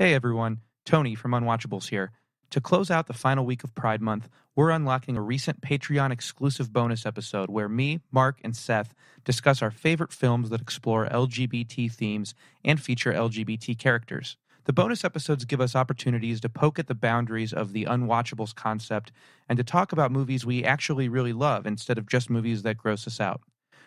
Hey everyone, Tony from Unwatchables here. To close out the final week of Pride Month, we're unlocking a recent Patreon exclusive bonus episode where me, Marc, and Seth discuss our favorite films that explore LGBT themes and feature LGBT characters. The bonus episodes give us opportunities to poke at the boundaries of the Unwatchables concept and to talk about movies we actually really love instead of just movies that gross us out.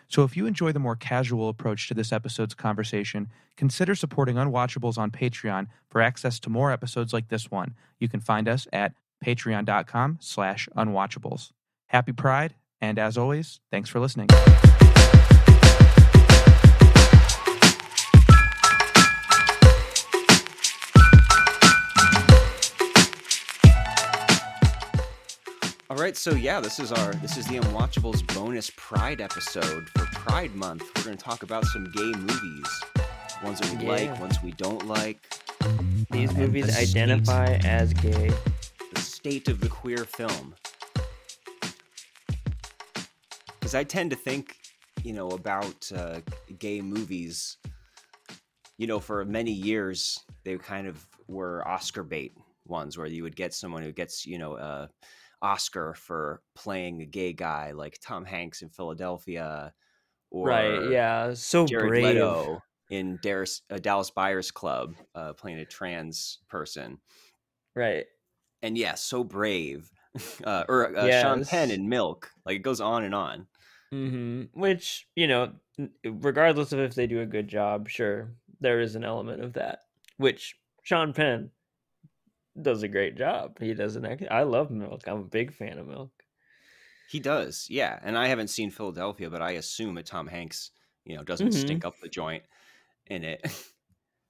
So if you enjoy the more casual approach to this episode's conversation, consider supporting Unwatchables on Patreon for access to more episodes like this one. You can find us at patreon.com/unwatchables. Happy Pride, and as always, thanks for listening. All right, so yeah, this is the Unwatchables bonus Pride episode for Pride Month. We're going to talk about some gay movies, ones that we like, ones we don't like. These movies identify as gay. The state of the queer film. Because I tend to think, about gay movies. For many years they kind of were Oscar bait ones, where you would get someone who gets, Oscar for playing a gay guy, like Tom Hanks in Philadelphia, or so Jared brave. Leto in Dallas Buyers Club, playing a trans person, right? And so brave. Or Sean Penn in Milk. Like, it goes on and on. Mm-hmm. Which, regardless of if they do a good job, sure, there is an element of that. Which Sean Penn does a great job. He does I love Milk. I'm a big fan of Milk. He does, yeah. And I haven't seen Philadelphia, but I assume that Tom Hanks, doesn't stink up the joint in it.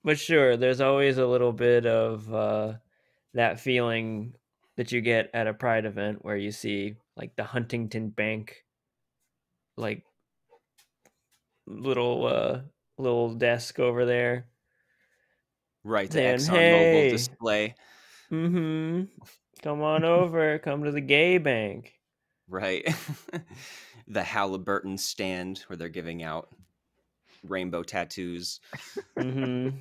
But sure, there's always a little bit of that feeling that you get at a Pride event where you see like the Huntington Bank, like little desk over there, right? The ExxonMobil display. Mm-hmm. Come on over. Come to the gay bank. Right. The Halliburton stand where they're giving out rainbow tattoos. Mm-hmm.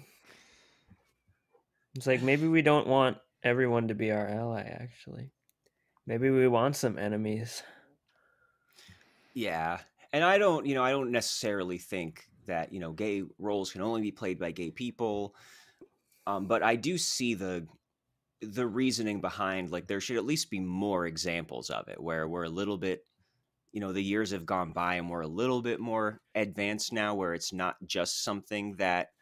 It's like, maybe we don't want everyone to be our ally, actually. Maybe we want some enemies. Yeah. And I don't necessarily think that, gay roles can only be played by gay people. But I do see the reasoning behind, like, there should at least be more examples of it where we're a little bit, the years have gone by and we're a little bit more advanced now, where it's not just something that,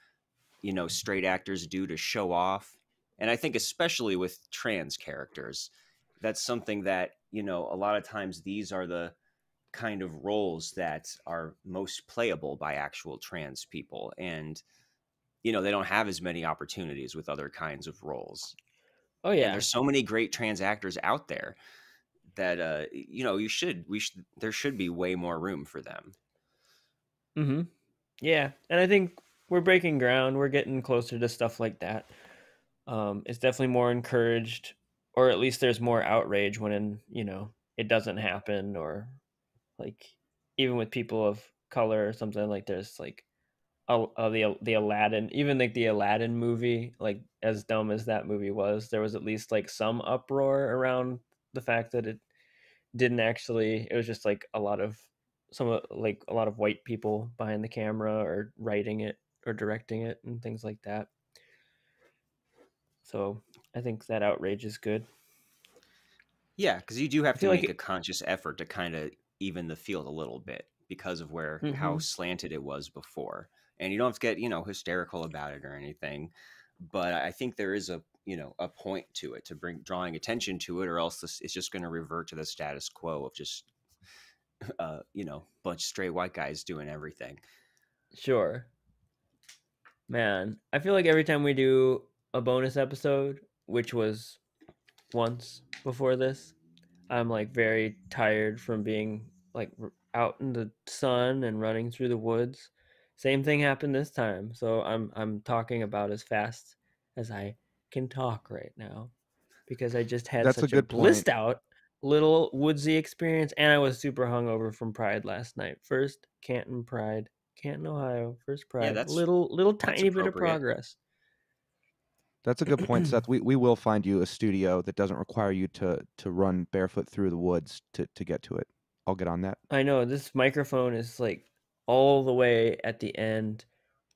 straight actors do to show off. And I think especially with trans characters, that's something that, a lot of times these are the kind of roles that are most playable by actual trans people. And, they don't have as many opportunities with other kinds of roles. Oh yeah, and there's so many great trans actors out there that there should be way more room for them. Mm-hmm. Yeah, and I think we're breaking ground. We're getting closer to stuff like that. It's definitely more encouraged, or at least there's more outrage when it doesn't happen, or like even with people of color or something. Like there's like the Aladdin, even like the Aladdin movie, like as dumb as that movie was, there was at least like some uproar around the fact that it was just like a lot of white people behind the camera or writing it or directing it and things like that. So I think that outrage is good. Yeah, because you do have to make a conscious effort to kind of even the field a little bit because of how slanted it was before. And you don't have to get, hysterical about it or anything. But I think there is a point to it, to drawing attention to it, or else it's just going to revert to the status quo of just, bunch of straight white guys doing everything. Sure. Man, I feel like every time we do a bonus episode, which was once before this, I'm like very tired from being like out in the sun and running through the woods. Same thing happened this time, so I'm talking about as fast as I can talk right now because I just had such a blissed out little woodsy experience, and I was super hungover from Pride last night. First Canton Pride, Canton, Ohio, first Pride. Yeah, little tiny bit of progress. That's a good point, Seth. We will find you a studio that doesn't require you to run barefoot through the woods to get to it. I'll get on that. I know this microphone is like all the way at the end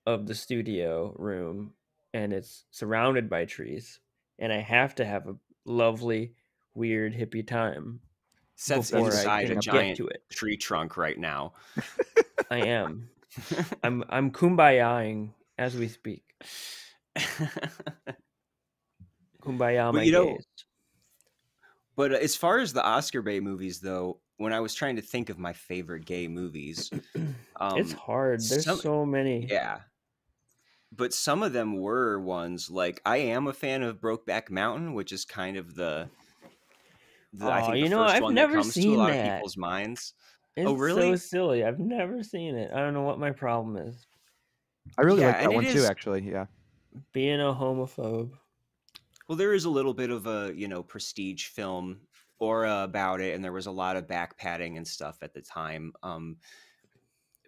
of the studio room, and it's surrounded by trees, and I have to have a lovely, weird hippie time Seth's before I inside a can get giant to it. tree trunk right now. I am. I'm kumbayaing as we speak. Kumbaya, But my you know, gaze. but as far as the Oscar bait movies, though, when I was trying to think of my favorite gay movies, It's hard. There's some so many. yeah, but some of them were ones like I am a fan of Brokeback Mountain, which is kind of I Oh, think the first I've one that never comes to a seen lot of that. people's minds. Oh, It's so really? silly. I've never seen it. I don't know what my problem is. I really Yeah, like that and it one too, is. actually. Yeah. Being a homophobe. Well, there is a little bit of a prestige film aura about it, and there was a lot of back padding and stuff at the time.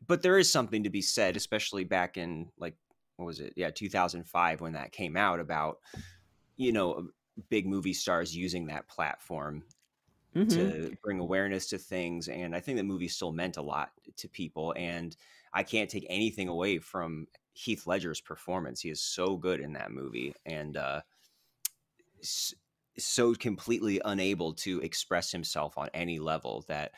But there is something to be said, especially back in like what was it? Yeah, 2005 when that came out about big movie stars using that platform Mm-hmm. to bring awareness to things. And I think the movie still meant a lot to people. And I can't take anything away from Heath Ledger's performance. He is so good in that movie, and so completely unable to express himself on any level that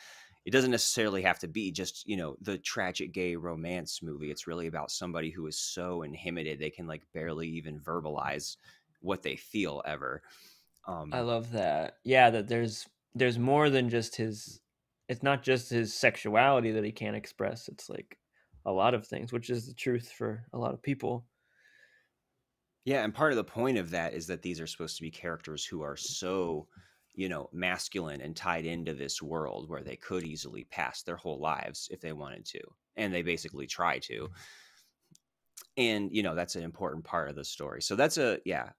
it doesn't necessarily have to be just the tragic gay romance movie. It's really about somebody who is so inhibited they can like barely even verbalize what they feel ever. I um love that. Yeah, that there's more than just his. It's not just his sexuality that he can't express. It's like a lot of things, which is the truth for a lot of people. yeah, and part of the point of that is that these are supposed to be characters who are so masculine and tied into this world where they could easily pass their whole lives if they wanted to, and they basically try to. And that's an important part of the story. So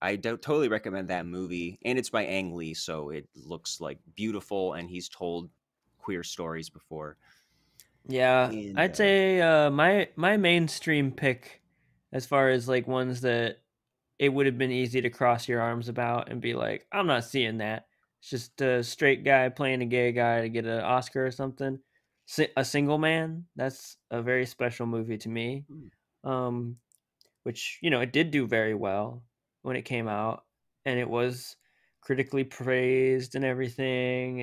I totally recommend that movie, and it's by Ang Lee, so it looks like beautiful, and he's told queer stories before. Yeah, And I'd say my mainstream pick, as far as like ones that it would have been easy to cross your arms about and be like, I'm not seeing that. It's just a straight guy playing a gay guy to get an Oscar or something. A Single Man, that's a very special movie to me. Um, which it did do very well when it came out, and it was critically praised and everything.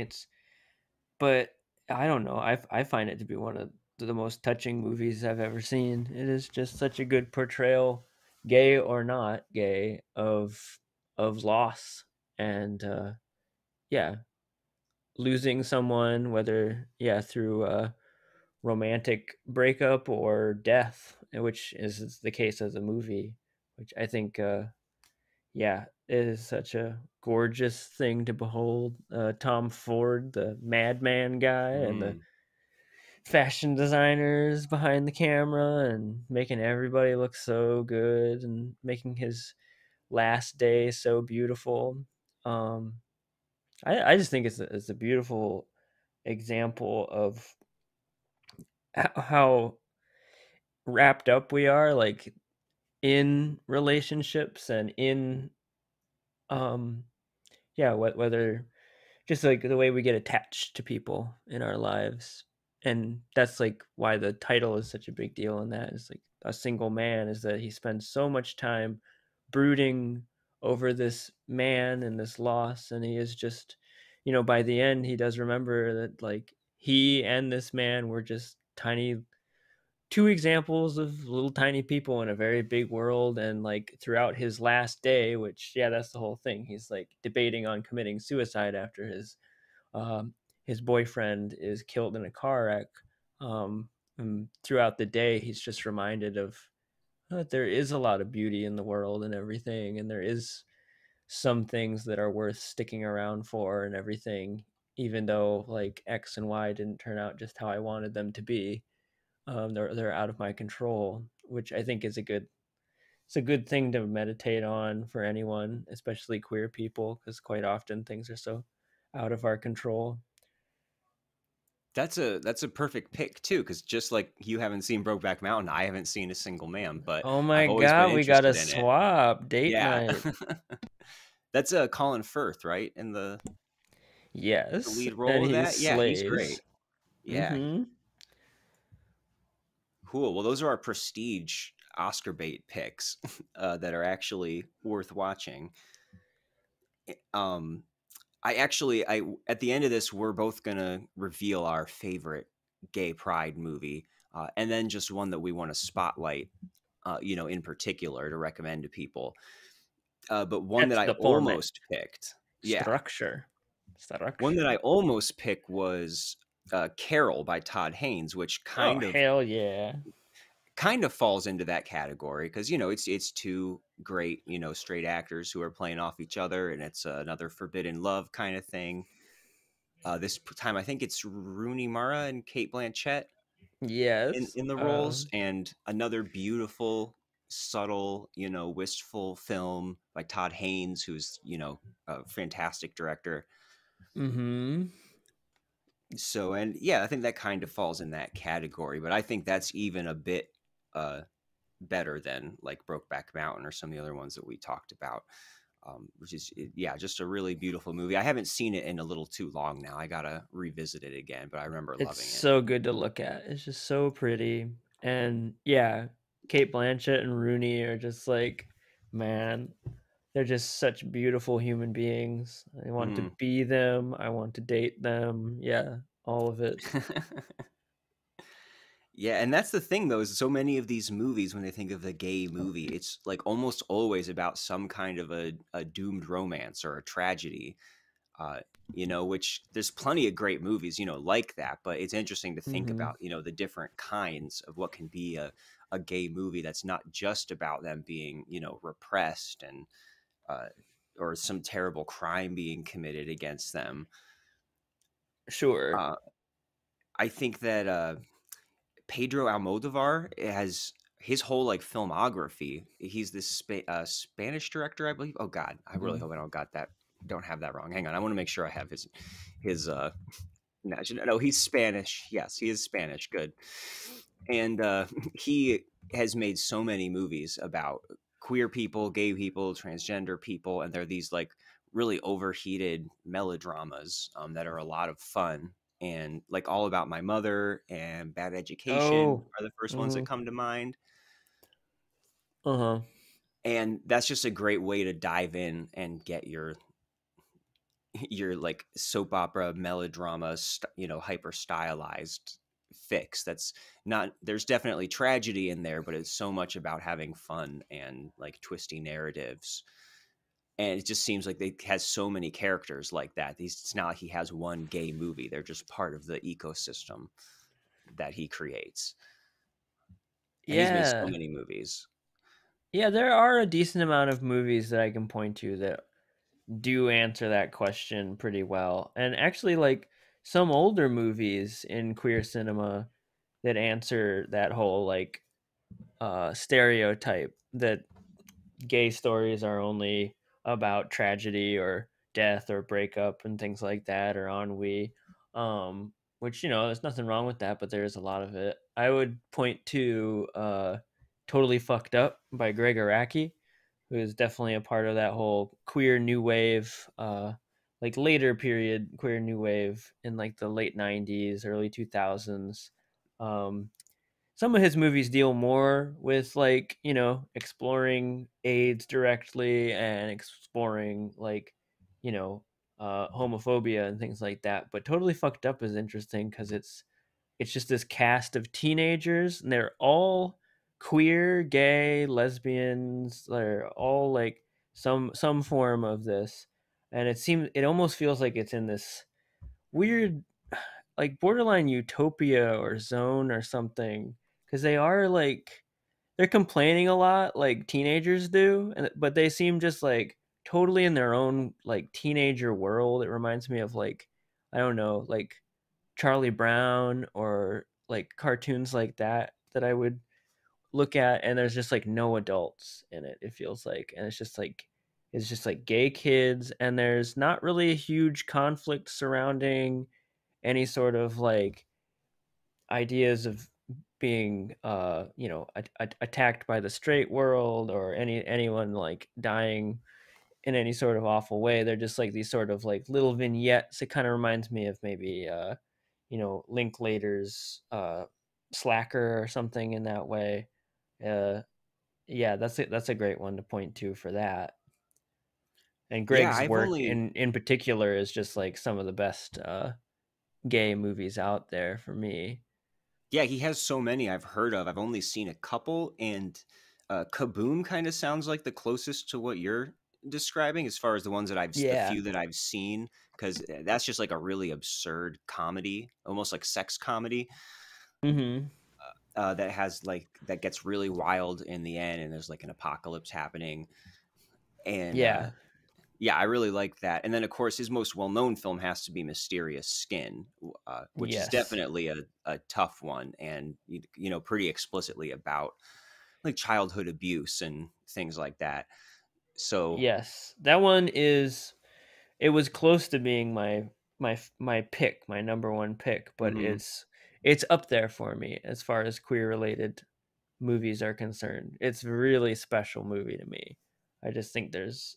But I don't know. I find it to be one of the most touching movies I've ever seen. It is just such a good portrayal, gay or not gay, of loss and yeah, losing someone, whether through a romantic breakup or death, which is the case as a movie, which I think is such a gorgeous thing to behold. Tom Ford, the madman guy, and the mm, fashion designers behind the camera and making everybody look so good and making his last day so beautiful. Um, I just think it's a beautiful example of how wrapped up we are, like in relationships and in um whether just like the way we get attached to people in our lives. And that's like why the title is such a big deal in that. Is like A Single Man, is that he spends so much time brooding over this man and this loss, and he is just by the end he does remember that like he and this man were just tiny two examples of little tiny people in a very big world. And like throughout his last day, which that's the whole thing, he's like debating on committing suicide after um, his boyfriend is killed in a car wreck. And throughout the day he's just reminded of that there is a lot of beauty in the world and everything, and there is some things that are worth sticking around for and everything, even though like X and Y didn't turn out just how I wanted them to be. They're out of my control, which I think is it's a good thing to meditate on for anyone, especially queer people, because quite often things are so out of our control. That's a perfect pick too, because just like you haven't seen Brokeback Mountain, I haven't seen A Single Man, but Oh I've my always been God, we gotta interested in it. swap date Yeah. night. That's Colin Firth, right? In the Yes, lead and role of he that? Yeah, he's slays. great. Yeah, cool. Well, those are our prestige Oscar bait picks that are actually worth watching. Um, I at the end of this, we're both gonna reveal our favorite gay pride movie, and then just one that we want to spotlight, in particular to recommend to people. But one That's that I the format. almost picked, yeah, Structure. one that I almost picked was Carol by Todd Haynes, which Oh hell yeah. kind of falls into that category because it's two great straight actors who are playing off each other, and it's another forbidden love kind of thing. This time I think it's Rooney Mara and Kate Blanchett Yes. in the roles, and another beautiful, subtle, wistful film by Todd Haynes, who's a fantastic director. So, and yeah, I think that kind of falls in that category, but I think that's even a bit better than like Brokeback Mountain or some of the other ones that we talked about, which is, yeah, just a really beautiful movie. I haven't seen it in a little too long now. I gotta revisit it again, but I remember It's loving it. so good to look at. It's just so pretty. And yeah, Kate Blanchett and Rooney are just like, man, they're just such beautiful human beings. I want to be them. I want to date them. Yeah, all of it. Yeah, and that's the thing though, is so many of these movies, when they think of the gay movie, it's like almost always about some kind of a doomed romance or a tragedy. Which there's plenty of great movies, like that, but it's interesting to think about, the different kinds of what can be a gay movie that's not just about them being, repressed and or some terrible crime being committed against them. Sure. I think that Pedro Almodovar has his whole like filmography. He's this Spanish director, I believe. Oh God, I really hope I don't have that wrong. Hang on, I want to make sure I have his no, he's Spanish. Yes, he is Spanish. Good. And he has made so many movies about queer people, gay people, transgender people, and they're these like really overheated melodramas that are a lot of fun. And like All About My Mother and Bad Education are the first ones that come to mind. And that's just a great way to dive in and get your like soap opera melodrama, hyper stylized fix. That's not, there's definitely tragedy in there, but it's so much about having fun and like twisty narratives. And it just seems like it has so many characters like that. It's not like he has one gay movie. They're just part of the ecosystem that he creates. And he's made so many movies. Yeah, there are a decent amount of movies that I can point to that do answer that question pretty well. And actually, like some older movies in queer cinema that answer that whole like stereotype that gay stories are only about tragedy or death or breakup and things like that, or ennui, which there's nothing wrong with that, but there's a lot of it. I would point to Totally Fucked Up by Greg Araki, who is definitely a part of that whole queer new wave, like later period queer new wave in like the late 90s, early 2000s. Some of his movies deal more with like exploring AIDS directly and exploring like homophobia and things like that, but Totally Fucked Up is interesting because it's just this cast of teenagers, and they're all queer, gay, lesbians. They're all like some form of this, and it almost feels like it's in this weird, like borderline utopia or zone or something, because they are like they're complaining a lot like teenagers do, but they seem just like totally in their own like teenager world. It reminds me of like, I don't know, like Charlie Brown or like cartoons like that I would look at, and there's just like no adults in it, it feels like, and it's just like gay kids, and there's not really a huge conflict surrounding any sort of like ideas of being attacked by the straight world, or anyone like dying in any sort of awful way. They're just like these sort of like little vignettes. It kind of reminds me of maybe Linklater's Slacker or something in that way. Yeah, that's a great one to point to for that. And Yeah, Greg's I've work only in particular is just like some of the best gay movies out there for me. yeah, he has so many I've heard of. I've only seen a couple, and Kaboom kind of sounds like the closest to what you're describing as far as the ones that the Yeah. few that I've seen, because that's just like a really absurd comedy, almost like sex comedy, Mm-hmm. that gets really wild in the end, and there's like an apocalypse happening, and Yeah. yeah, I really like that. And then, of course, his most well-known film has to be Mysterious Skin, which is Yes. definitely a tough one, and pretty explicitly about like childhood abuse and things like that. So, Yes. That one is. It was close to being my pick, my number one pick, but mhm. it's up there for me as far as queer related movies are concerned. It's a really special movie to me. I just think there's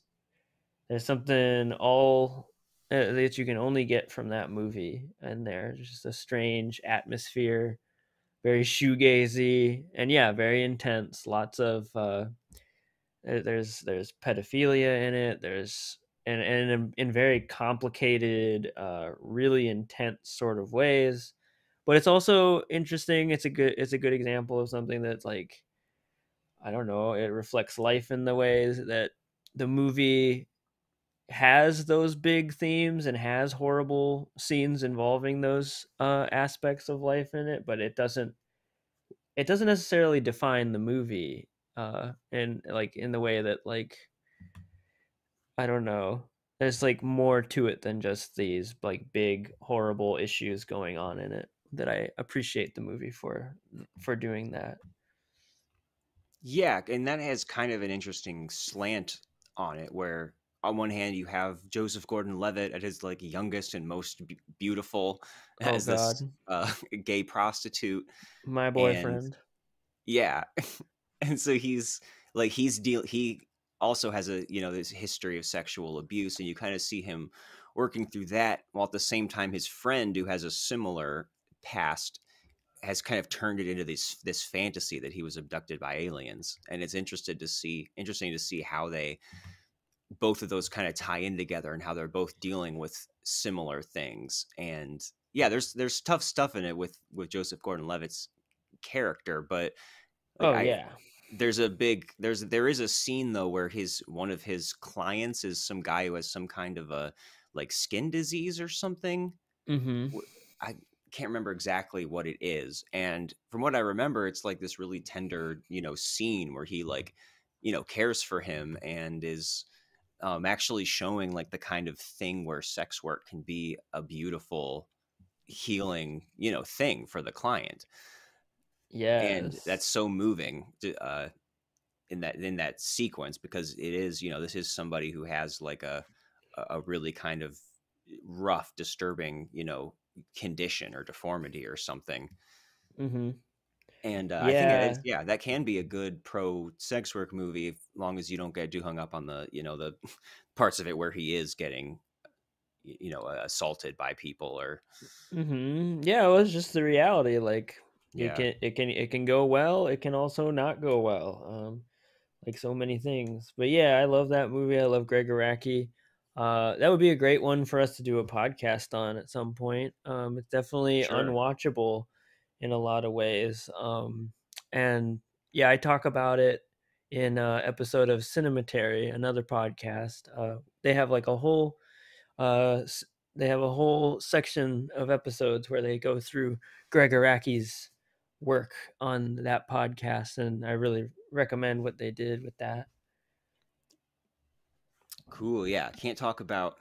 something all that you can only get from that movie, and there's just a strange atmosphere, very shoegazy, and yeah, very intense. Lots of there's pedophilia in it. There's and in very complicated, really intense sort of ways. But it's also interesting. It's a good example of something that's like, I don't know. It reflects life in the ways that the movie has those big themes and has horrible scenes involving those aspects of life in it, but it doesn't necessarily define the movie and like in the way that, like, I don't know, there's like more to it than just these like big horrible issues going on in it, that I appreciate the movie for doing that. Yeah, and that has kind of an interesting slant on it, where on one hand you have Joseph Gordon-Levitt at his like youngest and most beautiful Oh as this god, gay prostitute, my and boyfriend. yeah, and so he also has this history of sexual abuse, and you kind of see him working through that, while at the same time his friend, who has a similar past, has kind of turned it into this fantasy that he was abducted by aliens. And it's interesting to see how they both of those kind of tie in together, and how they're both dealing with similar things. And yeah, there's tough stuff in it with Joseph Gordon-Levitt's character, but like Oh I yeah. there is a scene though where one of his clients is some guy who has some kind of a like skin disease or something. Mm-hmm. I can't remember exactly what it is, and from what I remember, it's like this really tender scene where he like cares for him, and is actually showing like the kind of thing where sex work can be a beautiful healing thing for the client. And Yes. that's so moving in that sequence, because it is this is somebody who has like a really kind of rough, disturbing condition or deformity or something. Mm-hmm. And I think it is, Yeah. yeah, that can be a good pro sex work movie, as long as you don't get too hung up on the the parts of it where he is getting assaulted by people, or Mm-hmm. Yeah, it was just the reality. Like, yeah. it can go well. It can also not go well. Like so many things. But yeah, I love that movie. I love Greg Araki. That would be a great one for us to do a podcast on at some point. It's definitely Sure. unwatchable in a lot of ways. And yeah, I talk about it in an episode of Cinematary, another podcast. They have like a whole uh, s- they have a whole section of episodes where they go through Greg Araki's work on that podcast, and I really recommend what they did with that. Cool. Yeah, can't talk about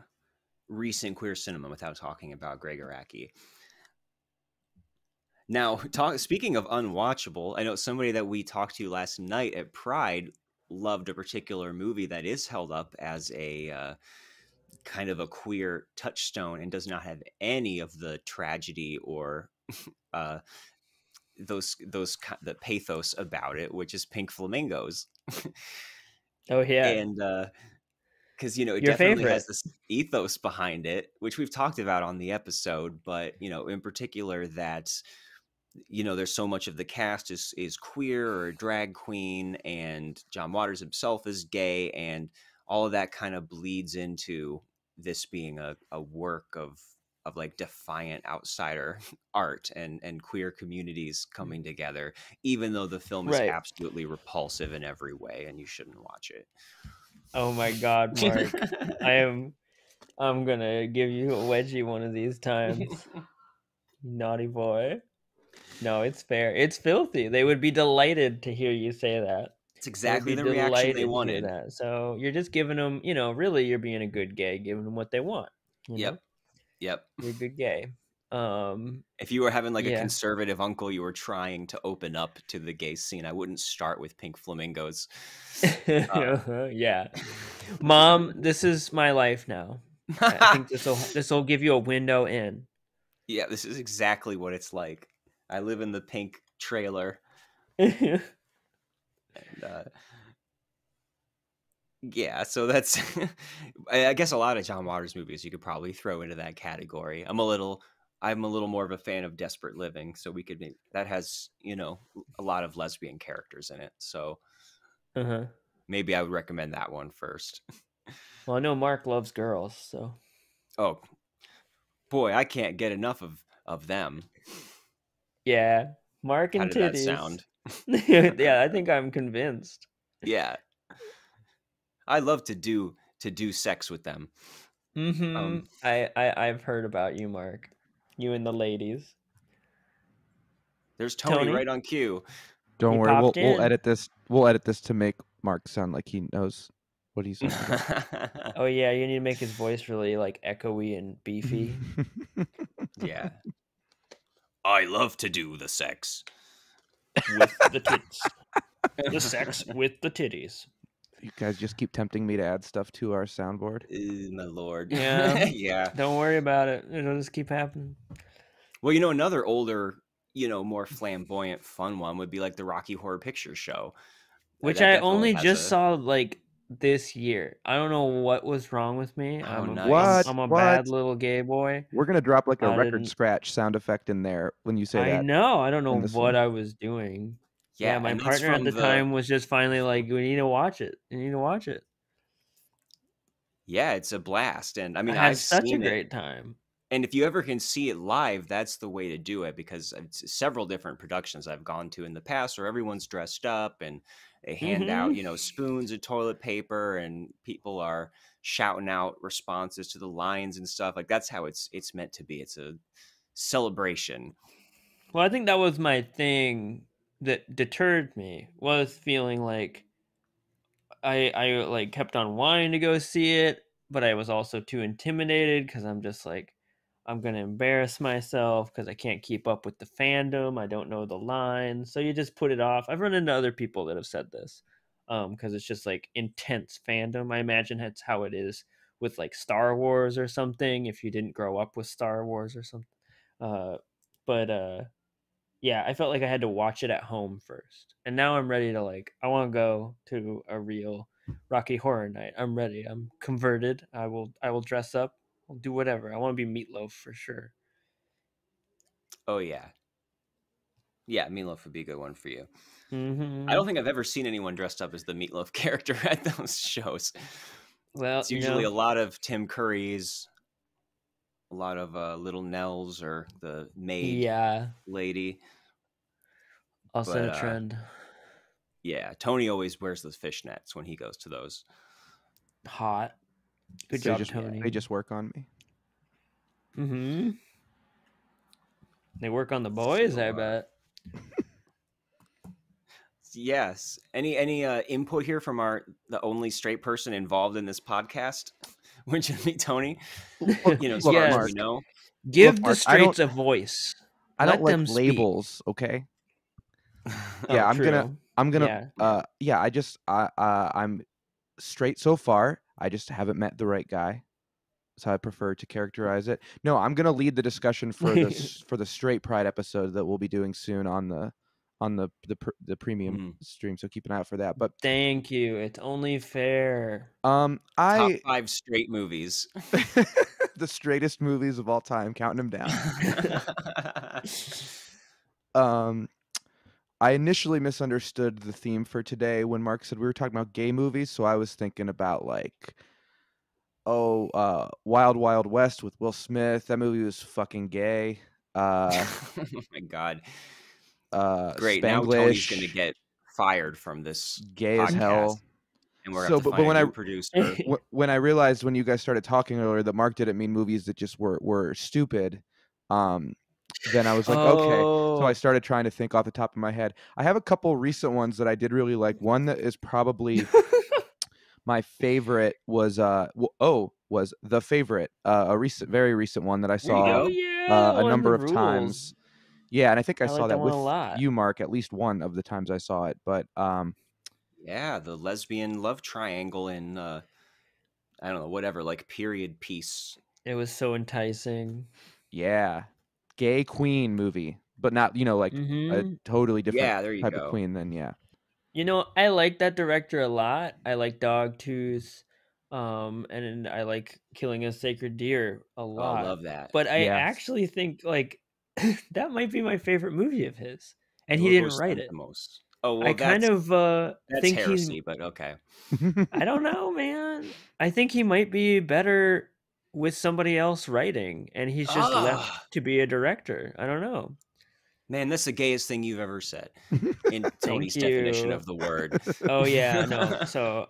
recent queer cinema without talking about Greg Araki. Now, speaking of unwatchable, I know somebody that we talked to last night at Pride loved a particular movie that is held up as a kind of a queer touchstone, and does not have any of the tragedy or uh, the pathos about it, which is pink flamingos. Oh yeah, And because it your definitely favorite. has this ethos behind it, which we've talked about on the episode, but in particular that there's so much of the cast is queer or a drag queen, and John Waters himself is gay, and all of that kind of bleeds into this being a work of like defiant outsider art and queer communities coming together, even though the film is Right. absolutely repulsive in every way and you shouldn't watch it. Oh my God, Mark. I'm gonna give you a wedgie one of these times. Naughty boy. No, it's fair. It's filthy. They would be delighted to hear you say that. It's They would exactly be the reaction they delighted to hear wanted. that. So you're just giving them, really you're being a good gay, giving them what they want. Yep. You're a good gay. If you were having like a yeah. conservative uncle you were trying to open up to the gay scene, I wouldn't start with pink flamingos. Yeah. Mom, this is my life now. I think this will give you a window in. Yeah, this is exactly what it's like. I live in the pink trailer. And yeah, so that's I guess a lot of John Waters movies you could probably throw into that category. I'm a little more of a fan of Desperate Living, so we could that has a lot of lesbian characters in it, so maybe I would recommend that one first. Well, I know Mark loves girls, so oh boy, I can't get enough of them. Yeah, Mark and How did that titties. sound? Yeah, I think I'm convinced. Yeah, I love to do sex with them. I've heard about you, Mark. You and the ladies. There's Tony right on cue. Don't He worry, popped we'll in. edit this. We'll edit this to make Mark sound like he knows what he's saying. Oh yeah, you need to make his voice really like echoey and beefy. Yeah. I love to do the sex with the tits. The sex with the titties. You guys just keep tempting me to add stuff to our soundboard. My lord. Yeah. Yeah. Don't worry about it. It'll just keep happening. Well, another older, more flamboyant, fun one would be like the Rocky Horror Picture Show. Which I only just saw like this year. I don't know what was wrong with me. I'm a bad little gay boy. We're gonna drop like a record scratch sound effect in there when you say that. I know. I don't know what I was doing. Yeah, my partner at the time was just finally like, "We need to watch it. You need to watch it." Yeah, it's a blast, and I mean, I've such a great time. And if you ever can see it live, that's the way to do it, because it's several different productions I've gone to in the past where everyone's dressed up and they hand out, spoons of toilet paper, and people are shouting out responses to the lines and stuff. Like, that's how it's meant to be. It's a celebration. Well, I think that was my thing that deterred me, was feeling like I like kept on wanting to go see it, but I was also too intimidated because I'm just like, I'm going to embarrass myself because I can't keep up with the fandom. I don't know the lines. So you just put it off. I've run into other people that have said this because it's just like intense fandom. I imagine that's how it is with like Star Wars or something, if you didn't grow up with Star Wars or something. Yeah, I felt like I had to watch it at home first. And now I'm ready to I want to go to a real Rocky Horror Night. I'm ready. I'm converted. I will dress up. I'll do whatever. I want to be Meatloaf for sure. Oh yeah. Yeah, Meatloaf would be a good one for you. Mm-hmm. I don't think I've ever seen anyone dressed up as the Meatloaf character at those shows. Well, it's usually a lot of Tim Curry's, a lot of Little Nell's, or the maid lady. Also a trend. Yeah, Tony always wears those fishnets when he goes to those. Hot. Good job, Tony. They just work on me. Mm-hmm. They work on the boys, I bet. Yes. Any input here from the only straight person involved in this podcast, which would be Tony? As far as we know. Give the straights a voice. I don't like labels, okay? Yeah, I'm gonna I'm straight so far. I just haven't met the right guy. That's how I prefer to characterize it. No, I'm gonna lead the discussion for the straight pride episode that we'll be doing soon on the premium stream. So keep an eye out for that. But thank you. It's only fair. Top 5 straight movies. The straightest movies of all time, counting them down. I initially misunderstood the theme for today when Mark said we were talking about gay movies, so I was thinking about like, Wild Wild West with Will Smith. That movie was fucking gay. Oh my god. Great. Spanglish, now Tony's gonna get fired from this gay podcast, as hell. And we're gonna have to find a new producer. When I realized when you guys started talking earlier that Mark didn't mean movies that just were stupid, then I was like, okay. So I started trying to think off the top of my head. I have a couple recent ones that I did really like. One that is probably my favorite was The Favorite, a very recent one that I saw a number of times. Yeah, and I think I saw that with you, Mark, at least one of the times I saw it. But yeah, the lesbian love triangle in I don't know, whatever, like period piece. It was so enticing. Yeah. Gay queen movie, but not, like a totally different type of queen than I like that director a lot. I like Dogtooth, and I like Killing a Sacred Deer a lot. I love that. But I actually think like that might be my favorite movie of his, and he didn't write it. The most. Oh, well, I kind of think heresy, but okay. I don't know, man. I think he might be better with somebody else writing, and he's just left to be a director. I don't know. Man, that's the gayest thing you've ever said in Tony's definition of the word. Oh yeah, no. So,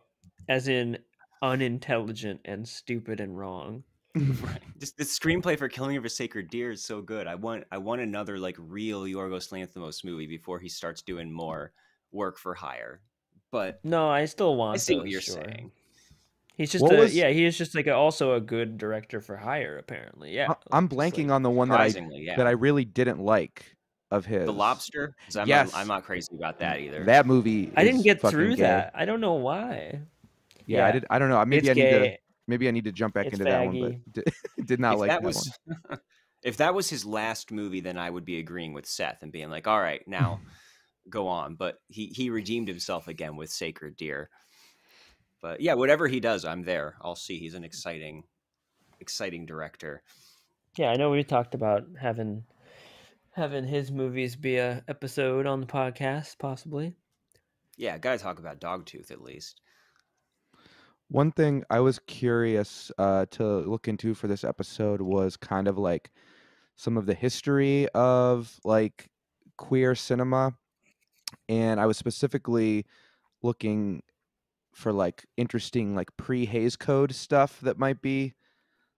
as in unintelligent and stupid and wrong. Right. Just the screenplay for Killing of a Sacred Deer is so good. I want another like real Yorgos Lanthimos movie before he starts doing more work for hire. But no, I still want. I see what you're saying. He's just he is just like also a good director for hire. Apparently, yeah. I'm blanking on the one that I really didn't like of his. The Lobster. Yes, I'm not crazy about that either. That movie. I didn't get through gay. that. I don't know why. Yeah, I don't know. Maybe I need to jump back into that one, but did not like that one. If that was his last movie, then I would be agreeing with Seth and being like, all right, now go on. But he redeemed himself again with Sacred Deer. But yeah, whatever he does, I'm there. I'll see. He's an exciting director. Yeah, I know we talked about having his movies be a episode on the podcast, possibly. Yeah, gotta talk about Dogtooth at least. One thing I was curious to look into for this episode was kind of like some of the history of like queer cinema, and I was specifically looking for like interesting like pre-Hays Code stuff that might be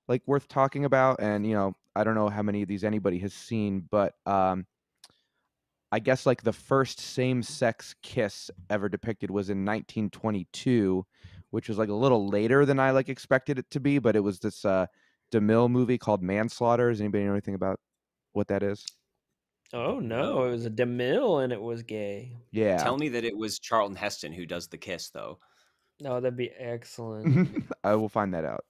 like worth talking about. And I don't know how many of these anybody has seen, but I guess like the first same-sex kiss ever depicted was in 1922, which was like a little later than I like expected it to be, but it was this DeMille movie called Manslaughter. Does anybody know anything about what that is? Oh no, it was a DeMille and it was gay. Yeah. Tell me that it was Charlton Heston who does the kiss though. Oh, that'd be excellent. I will find that out.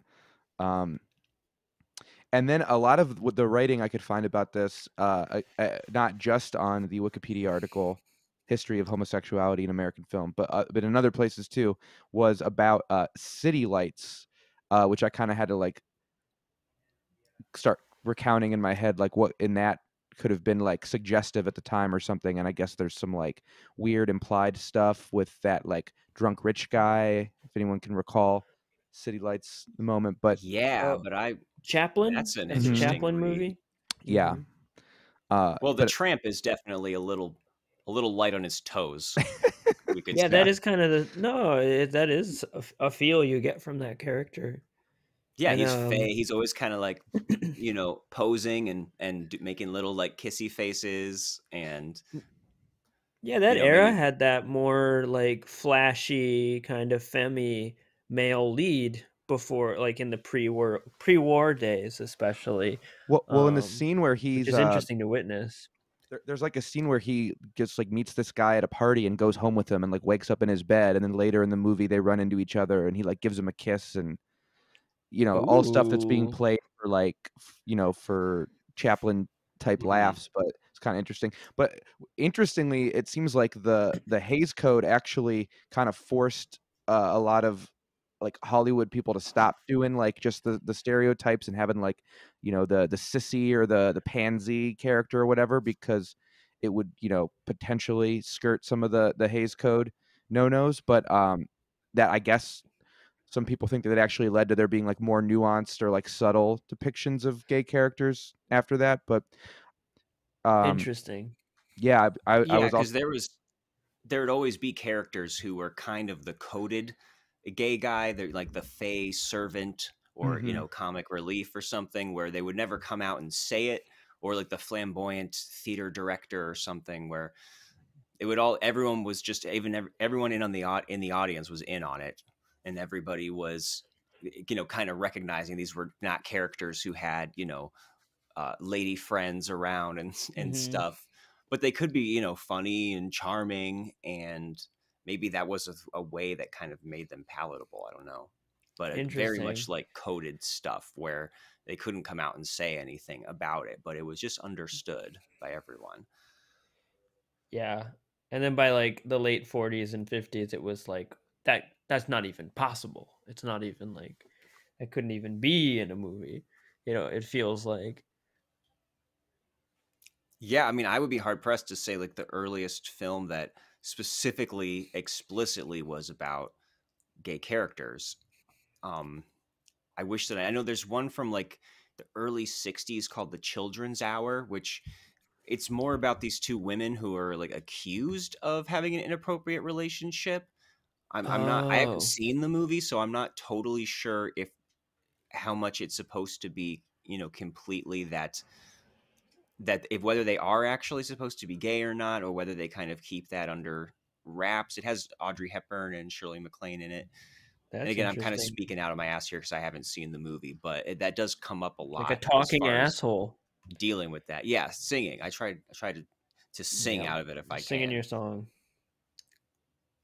And then a lot of the writing I could find about this, not just on the Wikipedia article, History of Homosexuality in American Film, but in other places too, was about city lights, which I kind of had to like start recounting in my head, like what in that could have been like suggestive at the time or something. And I guess there's some like weird implied stuff with that like drunk rich guy, if anyone can recall City Lights the moment. But yeah, Chaplin. That's an interesting Chaplin movie. Yeah. Well, The Tramp is definitely a little light on his toes. We could say. That is kind of that is a feel you get from that character. Yeah, he's fey. He's always kind of like, posing and making little like kissy faces and. Yeah, that era had that more like flashy kind of femmy male lead before, like in the pre-war days, especially. Well, in the scene where he's, which is interesting to witness. There's like a scene where he just like meets this guy at a party and goes home with him and like wakes up in his bed, and then later in the movie they run into each other and he like gives him a kiss, and all stuff that's being Ooh, played for like, for Chaplin type Mhm. laughs, but it's kind of interesting. But interestingly, it seems like the Hays Code actually kind of forced a lot of like Hollywood people to stop doing like just the stereotypes and having like, the sissy or the pansy character or whatever, because it would, potentially skirt some of the Hays Code no-nos. But that, I guess, some people think that it actually led to there being like more nuanced or like subtle depictions of gay characters after that. But um interesting. yeah, I Yeah, was because also there would always be characters who were kind of the coded gay guy. They're like the fey servant or, hmm comic relief or something, where they would never come out and say it, or like the flamboyant theater director or something, where it would everyone was just, everyone in the audience was in on it, and everybody was, kind of recognizing these were not characters who had, lady friends around and Hmm. stuff, but they could be, funny and charming, and maybe that was a way that kind of made them palatable. I don't know, but very Interesting. much like coded stuff where they couldn't come out and say anything about it, but it was just understood by everyone. Yeah. And then by like the late 40s and 50s, it was like that's not even possible. It's not even like it couldn't even be in a movie. It feels like. Yeah, I mean, I would be hard pressed to say like the earliest film that specifically explicitly was about gay characters. um I wish that I know there's one from like the early 60s called The Children's Hour, which it's more about these two women who are like accused of having an inappropriate relationship. I'm not, I haven't Oh, seen the movie, so I'm not totally sure if how much it's supposed to be, completely that if whether they are actually supposed to be gay or not, or whether they kind of keep that under wraps. It has Audrey Hepburn and Shirley MacLaine in it. And that's again, I'm kind of interesting. speaking out of my ass here because I haven't seen the movie, but that does come up a Like a lot as talking far as asshole. dealing with that. Yeah, singing. I try to sing Yeah. out of it if I Singing can. your song.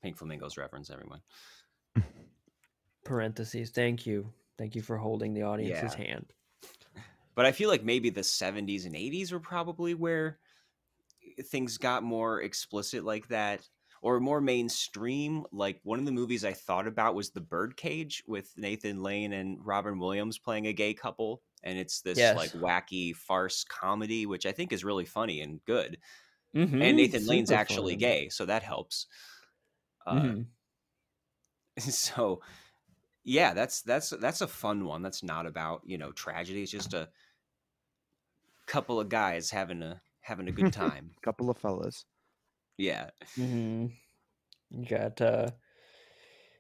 Pink Flamingos reference, everyone. Parentheses. Thank you. Thank you for holding the audience's Yeah, hand. but I feel like maybe the 70s and 80s were probably where things got more explicit like that, or more mainstream. Like one of the movies I thought about was The Birdcage with Nathan Lane and Robin Williams playing a gay couple, and it's this like Yes. wacky farce comedy, which I think is really funny and good. And Mm-hmm. Nathan Lane's Super actually fun. gay, so that helps. Uh, Mm-hmm. so yeah, that's a fun one. That's not about, tragedy. It's just a couple of guys having a good time. couple of fellas. Yeah. Mm-hmm.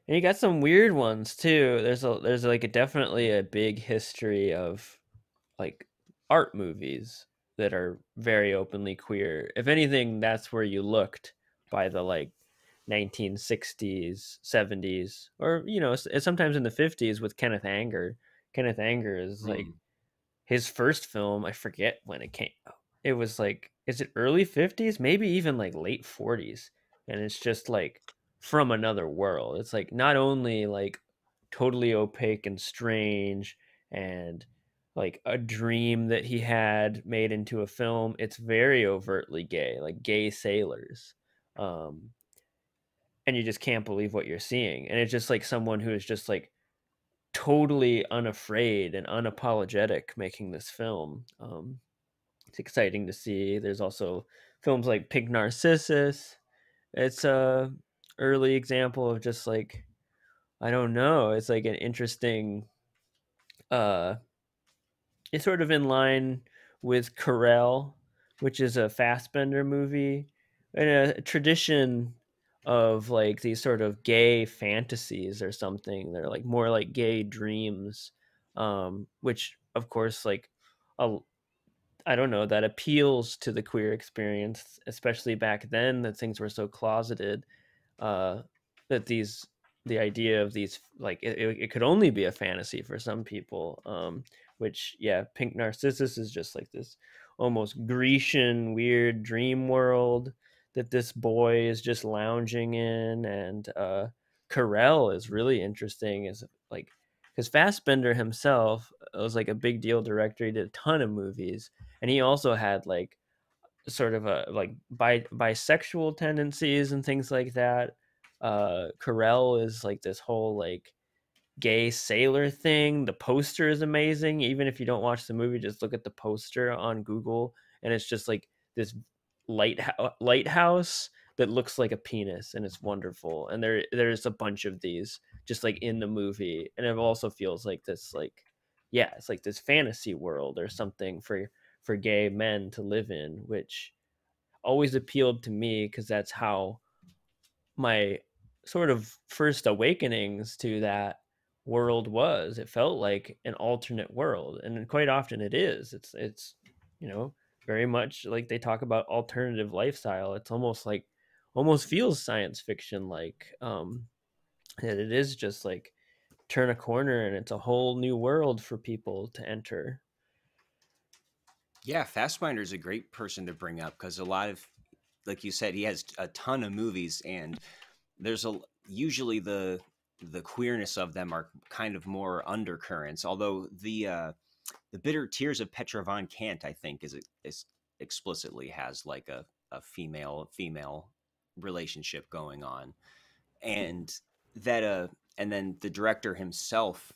You got some weird ones too. There's like definitely a big history of like art movies that are very openly queer. If anything, that's where you looked by the like 1960s, 70s, or sometimes in the 50s with Kenneth Anger. Kenneth Anger is like Mm. his first film. I forget when it came out. It was like, is it early 50s? Maybe even like late 40s. And it's just like from another world. It's like not only like totally opaque and strange and like a dream that he had made into a film, it's very overtly gay, like gay sailors. Um, and you just can't believe what you're seeing. And it's just like someone who is just like totally unafraid and unapologetic making this film. It's exciting to see. There's also films like Pink Narcissus. It's a early example of just like, I don't know. It's like an interesting. Uh, it's sort of in line with Carell, which is a Fassbender movie, and a tradition of like these sort of gay fantasies or something. They're like more like gay dreams, which of course like a, I don't know, that appeals to the queer experience, especially back then that things were so closeted. Uh, that the idea of these like it could only be a fantasy for some people. Which yeah, Pink Narcissus is just like this almost Grecian weird dream world that this boy is just lounging in, and Carell is really interesting as like because Fassbender himself was like a big deal director. He did a ton of movies, and he also had like sort of a like bisexual tendencies and things like that. Carell is like this whole like gay sailor thing. The poster is amazing. Even if you don't watch the movie, just look at the poster on Google, and it's just like this lighthouse that looks like a penis, and it's wonderful. And there's a bunch of these just like in the movie, and it also feels like this like, yeah, it's like this fantasy world or something for gay men to live in, which always appealed to me because that's how my sort of first awakenings to that world was. It felt like an alternate world, and quite often it is. It's you know, very much like they talk about alternative lifestyle. It's almost feels science fiction like, and it is just like turn a corner and it's a whole new world for people to enter. Yeah, Fassbinder is a great person to bring up because a lot of, like you said, he has a ton of movies, and there's usually the queerness of them are kind of more undercurrents. Although the Bitter Tears of Petra von Kant, I think, is explicitly has like a female relationship going on, and that and then the director himself,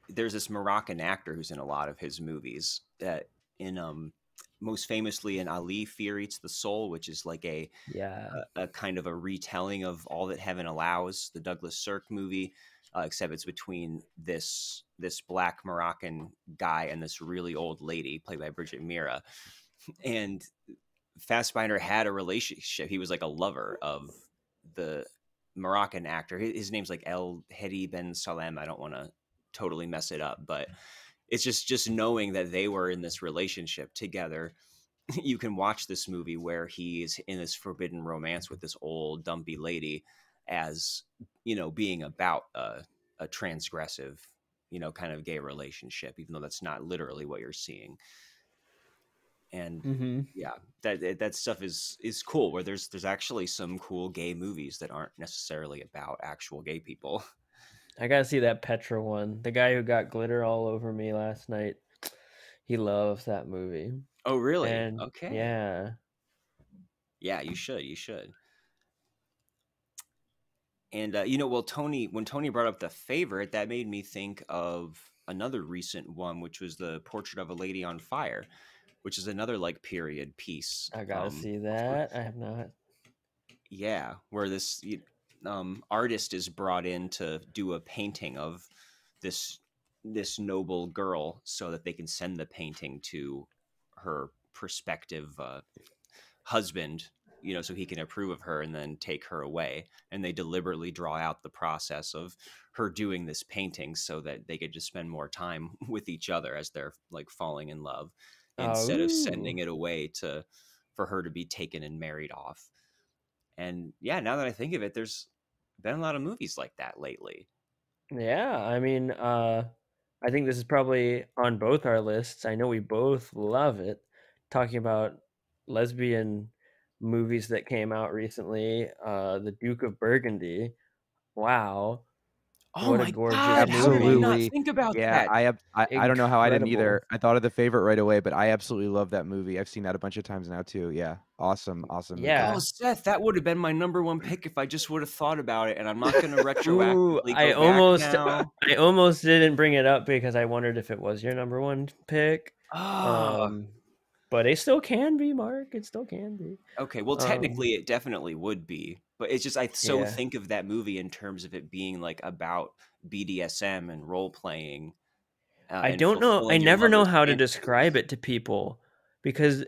there's this Moroccan actor who's in a lot of his movies, that in most famously in Ali, Fear Eats the Soul, which is like a kind of a retelling of All That Heaven Allows, the Douglas Sirk movie, except it's between this black Moroccan guy and this really old lady played by Bridget Mira. And Fassbinder had a relationship. He was like a lover of the Moroccan actor. His name's like El Hedi Ben Salem. I don't want to totally mess it up, but it's just knowing that they were in this relationship together. You can watch this movie where he's in this forbidden romance with this old dumpy lady, as being about a transgressive, kind of gay relationship, even though that's not literally what you're seeing. And yeah, that stuff is cool, where there's actually some cool gay movies that aren't necessarily about actual gay people. I gotta see that Petra one. The guy who got glitter all over me last night, he loves that movie. Oh, really? And okay. Yeah, you should. And well, when Tony brought up The Favorite, that made me think of another recent one, which was The Portrait of a Lady on Fire, which is another like period piece. I gotta see that. I have not. Yeah, where this artist is brought in to do a painting of this noble girl, so that they can send the painting to her prospective husband, so he can approve of her and then take her away. And they deliberately draw out the process of her doing this painting so that they could just spend more time with each other as they're like falling in love, instead of sending it away for her to be taken and married off. And yeah, now that I think of it, there's been a lot of movies like that lately. Yeah, I mean, I think this is probably on both our lists. I know we both love it. Talking about lesbian movies that came out recently, The Duke of Burgundy. Wow. Oh What a my gorgeous God! movie. How did I not Absolutely. think about Yeah, that? I don't know how I didn't Incredible. either. I thought of The Favorite right away, but I absolutely love that movie. I've seen that a bunch of times now too. Yeah, awesome movie. Yeah. Oh, Seth, that would have been my number one pick if I just would have thought about it. And I'm not going to Ooh, retroactively I go back now. almost didn't bring it up because I wondered if it was your number one pick. Oh, But it still can be, Mark. It still can be. okay. Well, technically, it definitely would be, but it's just I so Yeah. think of that movie in terms of it being like about BDSM and role playing. I And don't know. I fulfilling your never know lover's how to fantasies. describe it to people because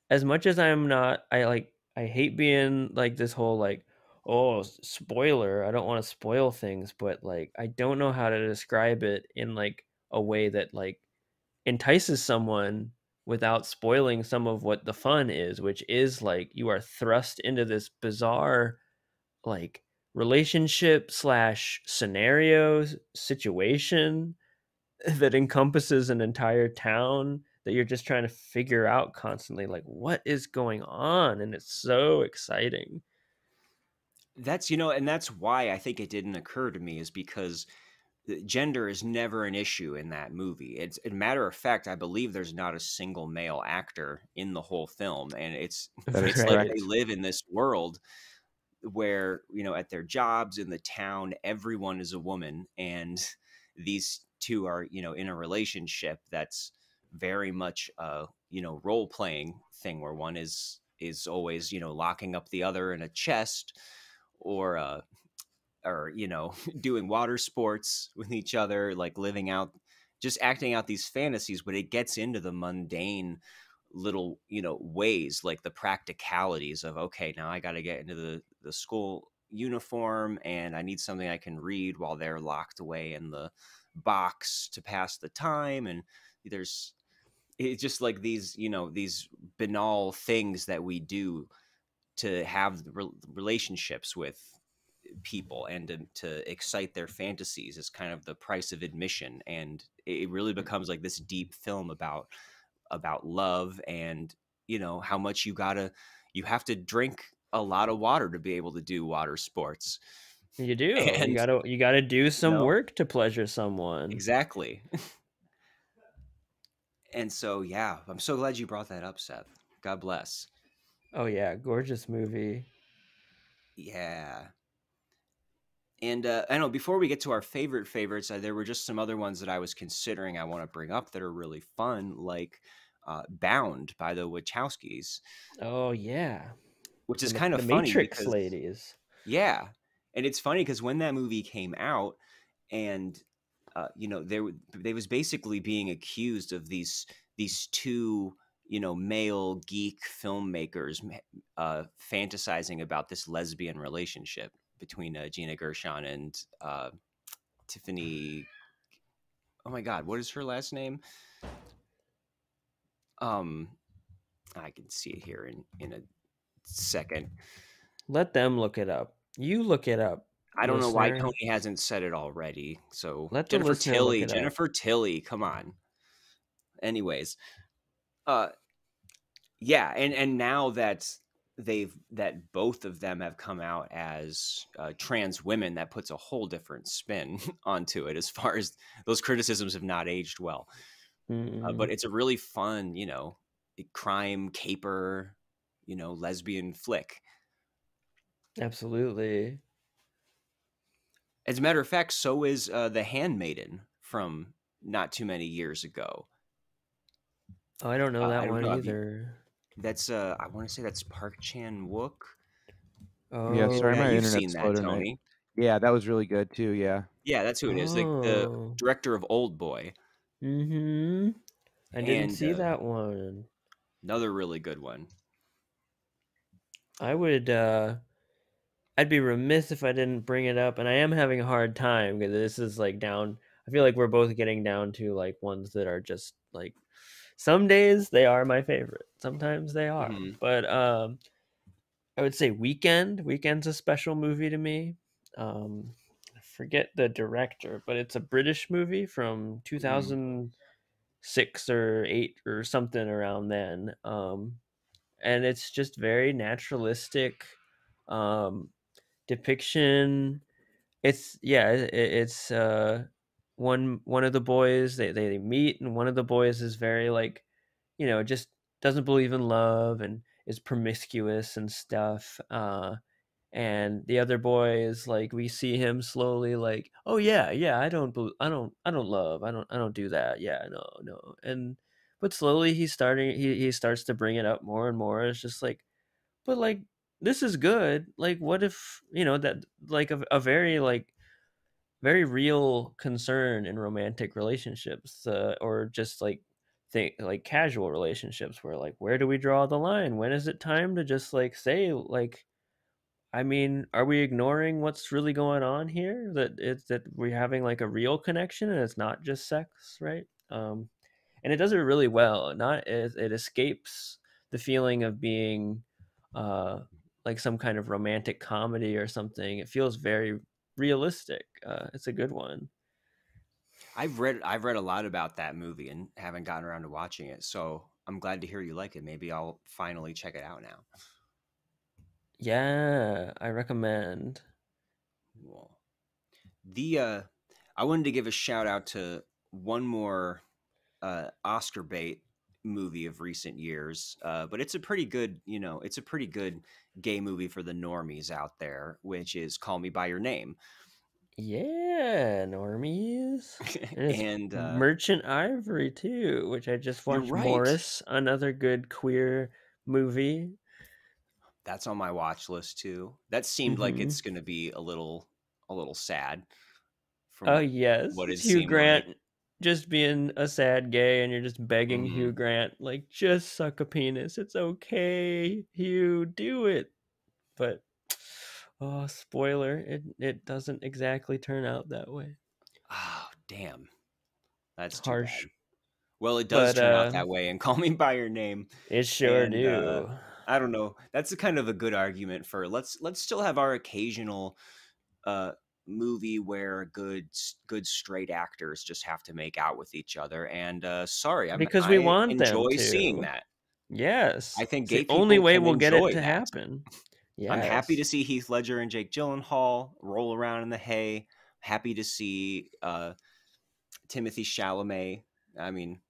as much as I'm not, I hate being like this whole like, oh, spoiler. I don't want to spoil things, but like, I don't know how to describe it in like a way that like entices someone without spoiling some of what the fun is, which is like you are thrust into this bizarre like relationship slash scenario situation that encompasses an entire town that you're just trying to figure out constantly, like what is going on, and it's so exciting. That's and that's why I think it didn't occur to me, is because gender is never an issue in that movie. It's a matter of fact, I believe there's not a single male actor in the whole film, and it's That is it's like correct. they live in this world where, you know, at their jobs in the town, everyone is a woman, and these two are, you know, in a relationship that's very much a, you know, role playing thing where one is always, you know, locking up the other in a chest, or or, you know, doing water sports with each other, like living out, just acting out these fantasies. But it gets into the mundane little, you know, ways, like the practicalities of, okay, now I got to get into the school uniform, and I need something I can read while they're locked away in the box to pass the time. And there's, it's just like these, you know, these banal things that we do to have relationships with people, and to excite their fantasies is kind of the price of admission. And it really becomes like this deep film about love, and, you know, how much you have to drink a lot of water to be able to do water sports. You do. And You gotta do you some know, work to pleasure someone. exactly. And so, yeah, I'm so glad you brought that up, Seth. God bless. Oh yeah, gorgeous movie. Yeah. And I know, before we get to our favorites, there were just some other ones that I was considering I want to bring up that are really fun, like Bound by the Wachowskis, Oh yeah, which is kind of the funny Matrix because, ladies. yeah, and it's funny because when that movie came out, and you know, they was basically being accused of these two, you know, male geek filmmakers fantasizing about this lesbian relationship between Gina Gershon and Tiffany. Oh my God, what is her last name? I can see it here in a second. Let them look it up. You look it up, I don't know why listener. Tony hasn't said it already. So Let the listener look it up. Jennifer Tilly, come on. Anyways, uh, yeah, and now that both of them have come out as trans women, that puts a whole different spin onto it, as far as those criticisms have not aged well. But it's a really fun, you know, crime caper, you know, lesbian flick. Absolutely. As a matter of fact, so is The Handmaiden from not too many years ago. Oh, I don't know that I don't one know. either. That's I want to say that's Park Chan Wook. Oh. Yeah, sorry, Yeah, my you've internet's seen slow that, tonight. Tony. Yeah, that was really good too. Yeah. Yeah, that's who it is. The Oh. director of Old Boy. Mm-hmm. I didn't And see that one. another really good one. I would I'd be remiss if I didn't bring it up, and I am having a hard time because this is like down. I feel like we're both getting down to like ones that are just like, some days they are my favorite, sometimes they are. Mhm. But I would say Weekend. Weekend's a special movie to me. I forget the director, but it's a British movie from 2006 or 8 or something around then. And it's just very naturalistic depiction. It's one of the boys, they meet, and one of the boys is very like, just doesn't believe in love and is promiscuous and stuff. And the other boy is like, we see him slowly like, oh yeah, I don't love, I don't do that, yeah, no. And but slowly he starts to bring it up more and more. It's just like, but like, this is good. Like, what if, that like a very like very real concern in romantic relationships, or just like think like casual relationships, where like, where do we draw the line? When is it time to just like say like, I mean, are we ignoring what's really going on here? That we're having like a real connection and it's not just sex, right? And it does it really well. Not it escapes the feeling of being like some kind of romantic comedy or something. It feels very realistic. It's a good one. I've read a lot about that movie and haven't gotten around to watching it. So I'm glad to hear you like it. Maybe I'll finally check it out now. Yeah, I recommend. Cool. The I wanted to give a shout out to one more Oscar bait movie of recent years, but it's a pretty good, it's a pretty good gay movie for the normies out there, which is Call Me by Your Name. Yeah, normies. And it's And Merchant Ivory too, which I just you're watched. right. Morris, another good queer movie. That's on my watch list too. That seemed like it's going to be a little sad. From Oh yes, what it it's Hugh seemed like. Grant just being a sad gay, and you're just begging Hugh Grant, like, just suck a penis. It's okay, Hugh, do it. But oh, spoiler, it doesn't exactly turn out that way. Oh, damn. That's too Harsh. bad. Well, it does But turn out that way and Call Me by Your Name. it sure do. I don't know. That's a kind of a good argument for let's still have our occasional movie where good straight actors just have to make out with each other. And sorry, Because we I want them enjoy to. seeing that. Yes. I think It's gay the people only way can we'll get it enjoy to that. happen. Yes. I'm happy to see Heath Ledger and Jake Gyllenhaal roll around in the hay. Happy to see Timothy Chalamet. I mean,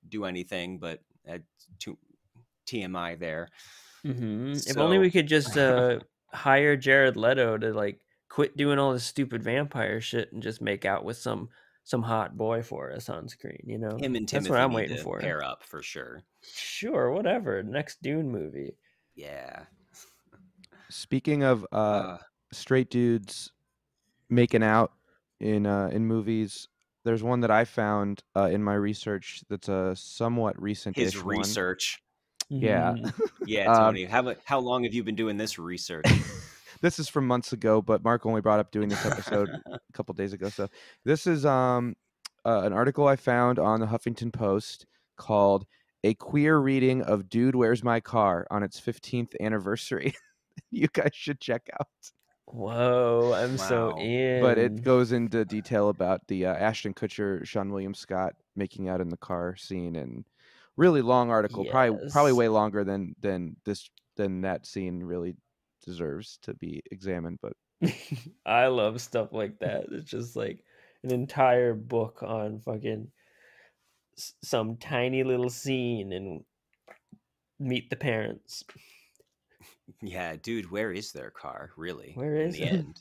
do anything, but too TMI there. If only we could just hire Jared Leto to like quit doing all this stupid vampire shit and just make out with some hot boy for us on screen, you know? Him and That's Timothy what I'm need waiting to for. pair up for sure. Sure, whatever. Next Dune movie. Yeah. Speaking of straight dudes making out in movies, there's one that I found in my research that's a somewhat recent-ish His research. Yeah. Yeah, Tony. How long have you been doing this research? This is from months ago, but Marc only brought up doing this episode a couple days ago. So this is an article I found on the Huffington Post called "A Queer Reading of Dude, Where's My Car" on its 15th anniversary. You guys should check out. Whoa, I'm so in. But it goes into detail about the Ashton Kutcher, Sean William Scott making out in the car scene, and really long article, probably way longer than that scene really deserves to be examined. But I love stuff like that. It's just like an entire book on fucking some tiny little scene and Meet the Parents. Yeah, dude, where is their car, really? Where is in the end?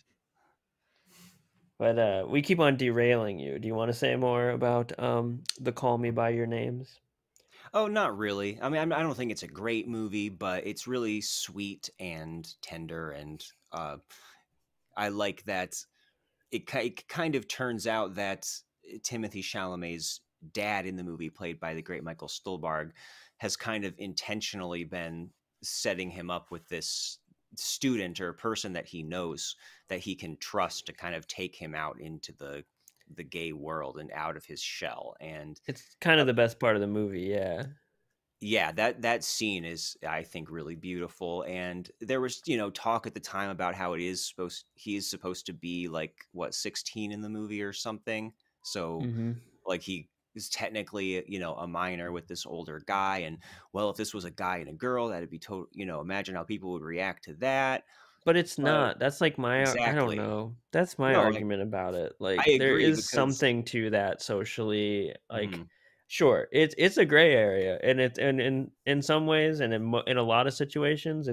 But we keep on derailing you. Do you want to say more about the Call Me by Your Names? Oh, not really. I mean, I don't think it's a great movie, but it's really sweet and tender, and I like that it kind of turns out that Timothy Chalamet's dad in the movie, played by the great Michael Stuhlbarg, has kind of intentionally been setting him up with this student or person that he knows that he can trust to kind of take him out into the gay world and out of his shell. And it's kind of the best part of the movie. Yeah, that scene is, I think, really beautiful. And there was, talk at the time about how he is supposed to be like 16 in the movie or something. So like he is technically, a minor with this older guy. And well, if this was a guy and a girl, that'd be total, imagine how people would react to that. But it's not. That's like my Exactly. I don't know. That's my argument about it. Like I there agree, is something to that socially. Like sure, it's a gray area, and it's and in some ways, and in a lot of situations,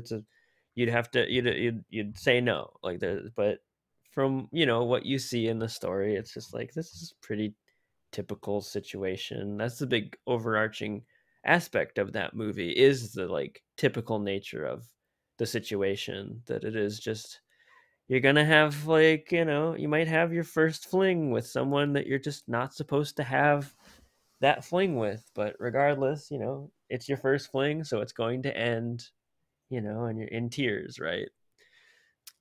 you'd have to you'd say no. Like but from what you see in the story, it's just like this is pretty typical situation. That's the big overarching aspect of that movie, is the like typical nature of the situation, that it is just you're gonna have like you might have your first fling with someone that you're just not supposed to have that fling with, but regardless it's your first fling, so it's going to end and you're in tears, right?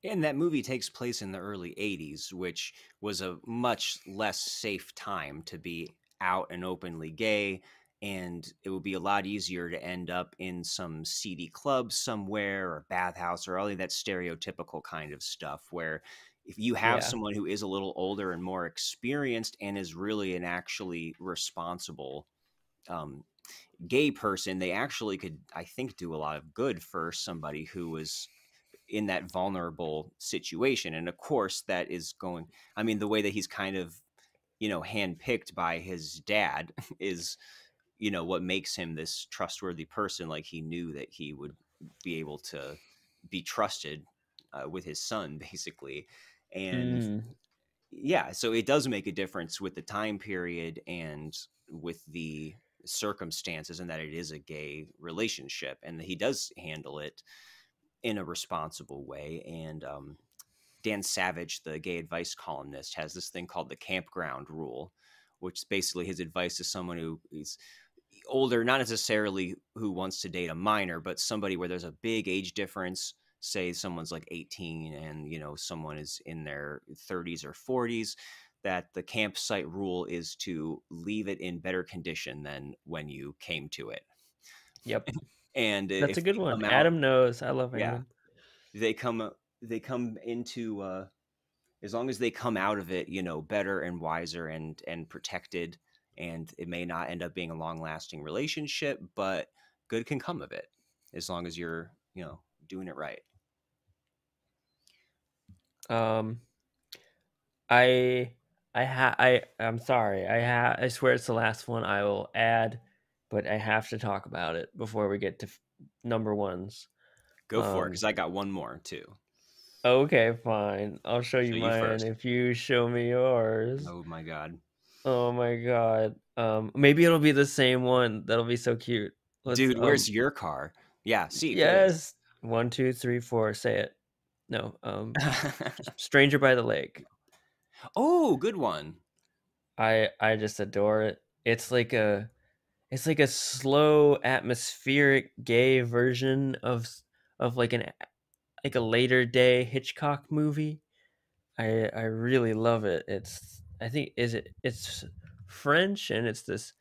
And that movie takes place in the early 80s, which was a much less safe time to be out and openly gay. And it would be a lot easier to end up in some seedy club somewhere or bathhouse or all of that stereotypical kind of stuff, where if you have someone who is a little older and more experienced and is really an actually responsible gay person, they actually could, I think, do a lot of good for somebody who was in that vulnerable situation. And of course that is the way that he's kind of handpicked by his dad is, what makes him this trustworthy person. Like, he knew that he would be able to be trusted with his son, basically. And yeah, so it does make a difference with the time period and with the circumstances, and that it is a gay relationship, and he does handle it in a responsible way. And Dan Savage, the gay advice columnist, has this thing called the campground rule, which basically his advice to someone who is older, not necessarily who wants to date a minor, but somebody where there's a big age difference. Say someone's like 18 and someone is in their 30s or 40s, that the campsite rule is to leave it in better condition than when you came to it. Yep. And That's a if good they one. come out, Adam knows. I love yeah, Adam. they come into as long as they come out of it, better and wiser and protected, and it may not end up being a long-lasting relationship, but good can come of it as long as you're, doing it right. I'm sorry. I swear it's the last one I will add, but I have to talk about it before we get to number ones. Go for it, because I got one more too. Okay, fine. I'll show you mine first. if you show me yours. Oh my god. Oh my god. Maybe it'll be the same one. That'll be so cute. Dude, where's your car? Yeah, see. Yes. 1, 2, 3, 4. Say it. No. Stranger by the Lake. Oh, good one. I just adore it. It's like a slow, atmospheric, gay version of like a later day Hitchcock movie. I really love it. It's French, and it's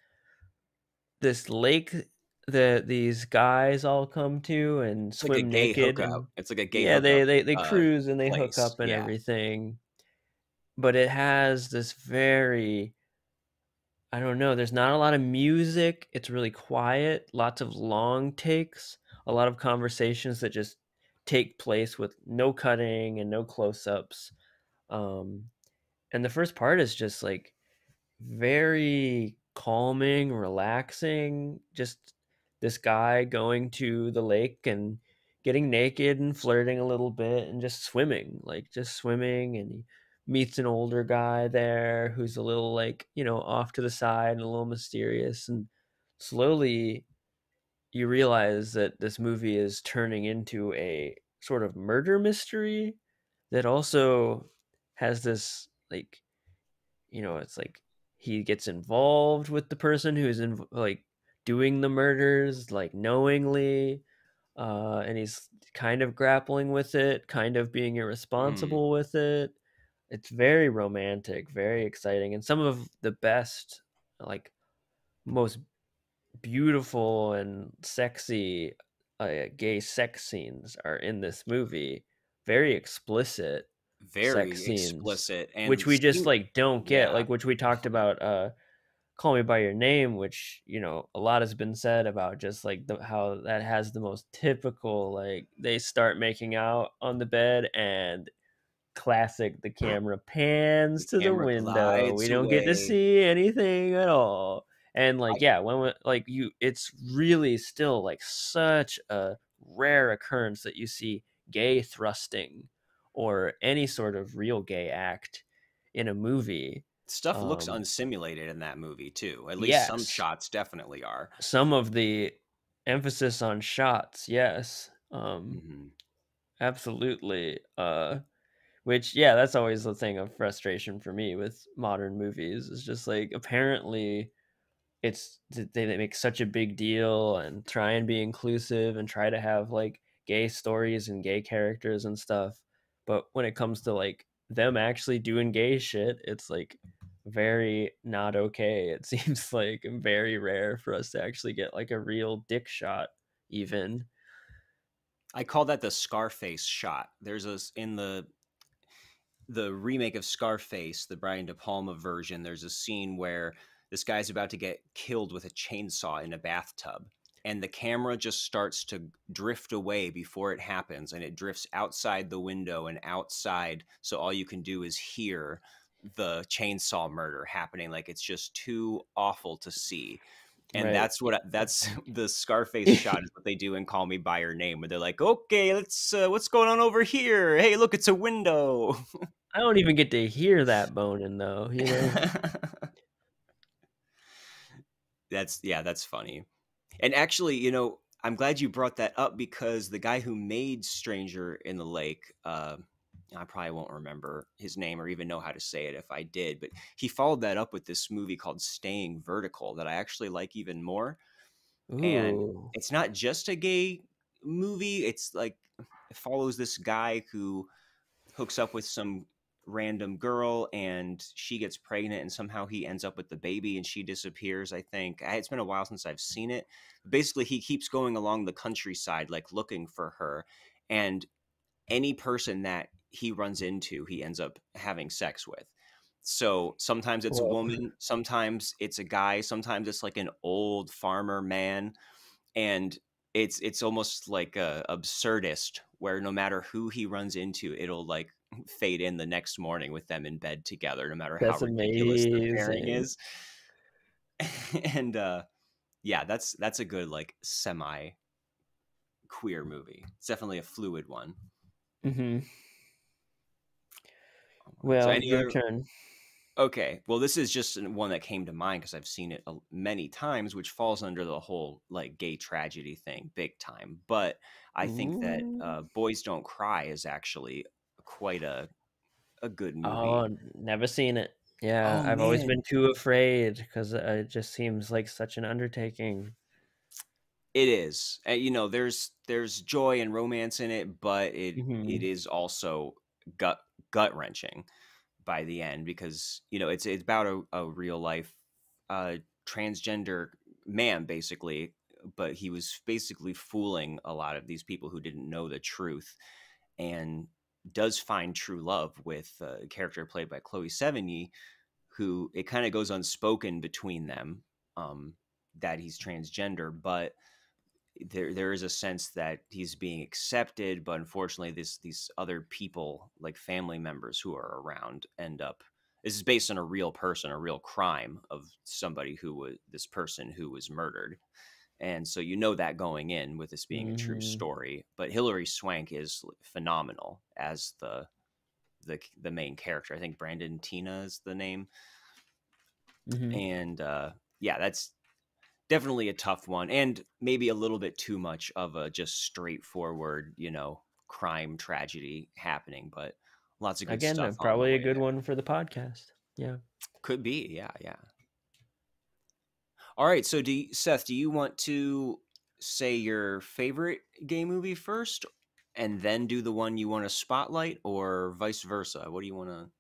this lake that these guys all come to and It's like a swim gay naked. hookup. And It's like a gay yeah, hookup. they cruise and they hook place. up and everything. But it has this very, I don't know, there's not a lot of music. It's really quiet, lots of long takes, a lot of conversations that just take place with no cutting and no close-ups. And the first part is just like very calming, relaxing. Just this guy going to the lake and getting naked and flirting a little bit and just swimming, and he meets an older guy there who's a little off to the side and a little mysterious, and slowly you realize that this movie is turning into a sort of murder mystery that also has this it's like he gets involved with the person who's doing the murders knowingly, and he's kind of grappling with it, kind of being irresponsible with it. It's very romantic, very exciting, and some of the best, most beautiful and sexy gay sex scenes are in this movie. Very explicit Very sex scenes, explicit, and which we just don't get, yeah. which we talked about Call Me by Your Name, which a lot has been said about just how that has the most typical they start making out on the bed and classic, the camera pans to the window, we don't get to see anything at all, and it's really still such a rare occurrence that you see gay thrusting or any sort of real gay act in a movie. Stuff looks unsimulated in that movie too. At least yes, some shots definitely are. some of the emphasis on shots, yes. Absolutely. Which, yeah, that's always the thing of frustration for me with modern movies, is just apparently they make such a big deal and try and be inclusive and try to have gay stories and gay characters and stuff, but when it comes to them actually doing gay shit, it's very not okay. It seems very rare for us to actually get a real dick shot even. I call that the Scarface shot. There's in the remake of Scarface, the Brian De Palma version, there's a scene where this guy's about to get killed with a chainsaw in a bathtub, and the camera just starts to drift away before it happens, and it drifts outside the window and outside, so all you can do is hear the chainsaw murder happening. Like, it's just too awful to see. And Right. that's the Scarface shot is what they do in Call Me by Your Name, where they're like, okay, let's what's going on over here? Hey, look, it's a window. I don't even get to hear that boning though, you know. That's funny. And actually, you know, I'm glad you brought that up, because the guy who made Stranger in the Lake, I probably won't remember his name or even know how to say it if I did, but he followed that up with this movie called Staying Vertical that I actually like even more. And Ooh. it's not just a gay movie. It's like, it follows this guy who hooks up with some random girl, and she gets pregnant, and somehow he ends up with the baby and she disappears. I think it's been a while since I've seen it. Basically, he keeps going along the countryside, like, looking for her, and any person that he runs into, he ends up having sex with. So sometimes it's a Whoa. woman, sometimes it's a guy, sometimes it's like an old farmer man, and it's almost like a absurdist, where no matter who he runs into, it'll like fade in the next morning with them in bed together, no matter how That's ridiculous the pairing amazing. is. And yeah, that's a good, like, semi queer movie. It's definitely a fluid one. Mm-hmm. So Well, any your other... turn. Okay, well, this is just one that came to mind because I've seen it many times, which falls under the whole, like, gay tragedy thing big time. But I think that Ooh. Boys Don't Cry is actually quite a good movie. Oh, never seen it. Yeah, Oh I've always man, been too afraid because it just seems like such an undertaking. it is. You know, there's joy and romance in it, but it Mm-hmm. is also gut wrenching by the end, because, you know, it's about a real life transgender man, basically, but he was basically fooling a lot of these people who didn't know the truth, and does find true love with a character played by Chloe Sevigny, who it kind of goes unspoken between them, that he's transgender, but there is a sense that he's being accepted, but unfortunately these other people, like family members who are around, end up... This is based on a real person, a real crime of somebody who was... this person who was murdered. And so, you know, that going in with this being a true Mm-hmm. story. But Hilary Swank is phenomenal as the main character. I think Brandon Tina is the name. Mm-hmm. And yeah, that's definitely a tough one, and maybe a little bit too much of a just straightforward, you know, crime tragedy happening, but lots of good Again, stuff on the probably a way good there. one for the podcast. Yeah. Could be, yeah. All right, so Seth, do you want to say your favorite gay movie first, and then do the one you want to spotlight, or vice versa? What do you want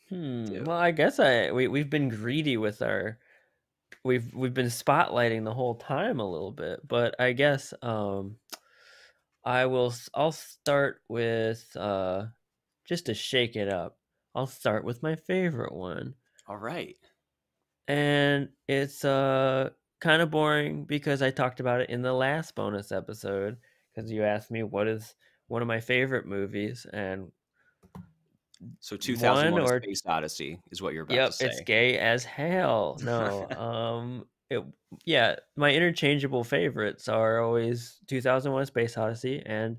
to do? Well, I guess we've been greedy with our we've been spotlighting the whole time a little bit, but I guess I'll start with just to shake it up. I'll start with my favorite one. All right. And it's kind of boring because I talked about it in the last bonus episode, because you asked me what is one of my favorite movies, and So one 2001: A or Space Odyssey is what you're about to yep, it's say. gay as hell. No, yeah, my interchangeable favorites are always 2001: A Space Odyssey and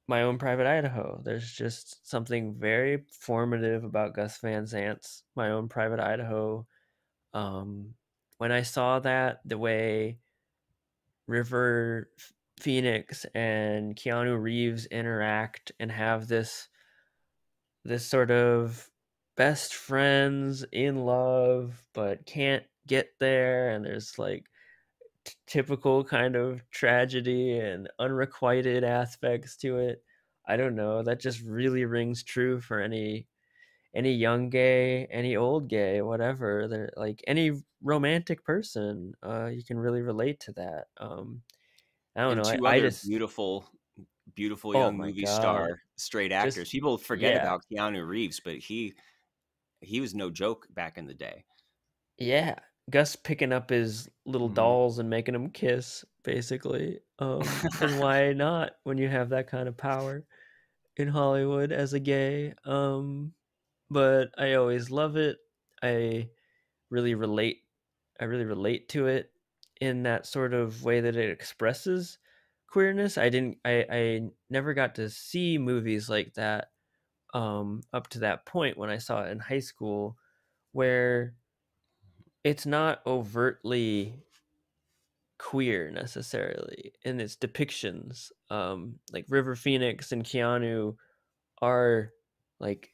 My Own Private Idaho. There's just something very formative about Gus Van Sant's My Own Private Idaho. When I saw that, the way River Phoenix and Keanu Reeves interact and have this sort of best friends in love but can't get there, and there's like typical kind of tragedy and unrequited aspects to it. I don't know, that just really rings true for any young gay, any old gay, whatever. They're like any romantic person, you can really relate to that. I don't And know. two I other just beautiful oh young my movie god, star straight just actors. People forget yeah, about Keanu Reeves, but he was no joke back in the day. yeah. Gus picking up his little Mhm. dolls and making them kiss, basically. Because why not when you have that kind of power in Hollywood as a gay? but I always love it. I really relate. I really relate to it in that sort of way that it expresses queerness. I never got to see movies like that up to that point when I saw it in high school, where it's not overtly queer necessarily in its depictions. Like River Phoenix and Keanu are like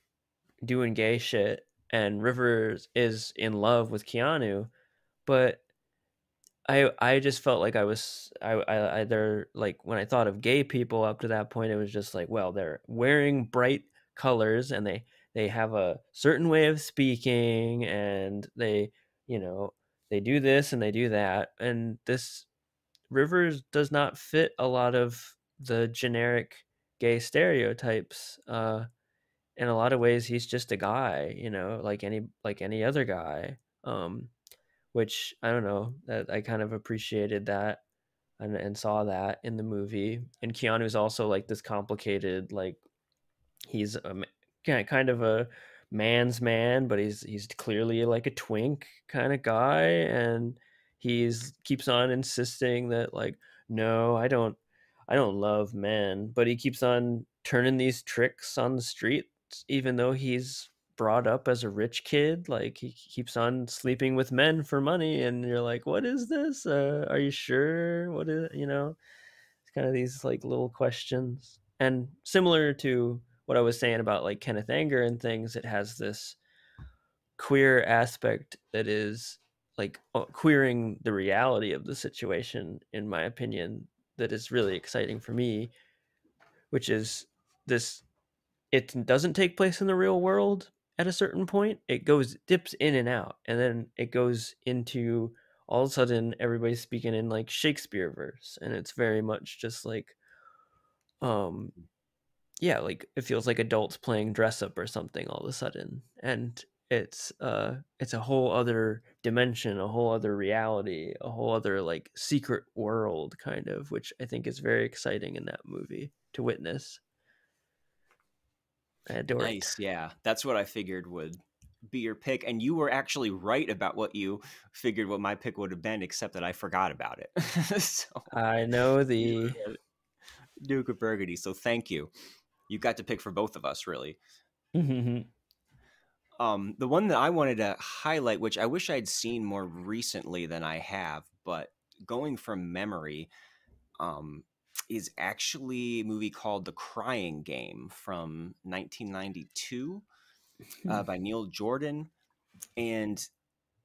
doing gay shit, and Rivers is in love with Keanu, but I just felt like they're like, when I thought of gay people up to that point, it was just like, well, they're wearing bright colors and they have a certain way of speaking, and they, you know, they do this and they do that, and this Rivers does not fit a lot of the generic gay stereotypes. In a lot of ways, he's just a guy, like any other guy. Which I don't know, that I kind of appreciated that, and saw that in the movie. And Keanu's also like this complicated, like he's kind of a man's man, but he's clearly like a twink kind of guy, and he's keeps on insisting that, like, no, I don't love men, but he keeps on turning these tricks on the street, even though he's brought up as a rich kid. Like, he keeps on sleeping with men for money, and you're like, what is this? Are you sure? What is, it's kind of these like little questions. And similar to what I was saying about like Kenneth Anger and things, it has this queer aspect that is like queering the reality of the situation, in my opinion, that is really exciting for me, which is this: it doesn't take place in the real world at a certain point. It goes dips in and out, and then it goes into, all of a sudden everybody's speaking in like Shakespeare verse, and it's very much just like, um yeah, like it feels like adults playing dress up or something all of a sudden. And it's a whole other dimension, a whole other reality, a whole other like secret world kind of, which I think is very exciting in that movie to witness. I adore it. Nice, yeah. That's what I figured would be your pick, and you were actually right about what you figured what my pick would have been, except that I forgot about it. So I know you the were Duke of Burgundy. So thank you. You got to pick for both of us, really. The one that I wanted to highlight, which I wish I'd seen more recently than I have, but going from memory, um, is actually a movie called The Crying Game from 1992 by Neil Jordan. And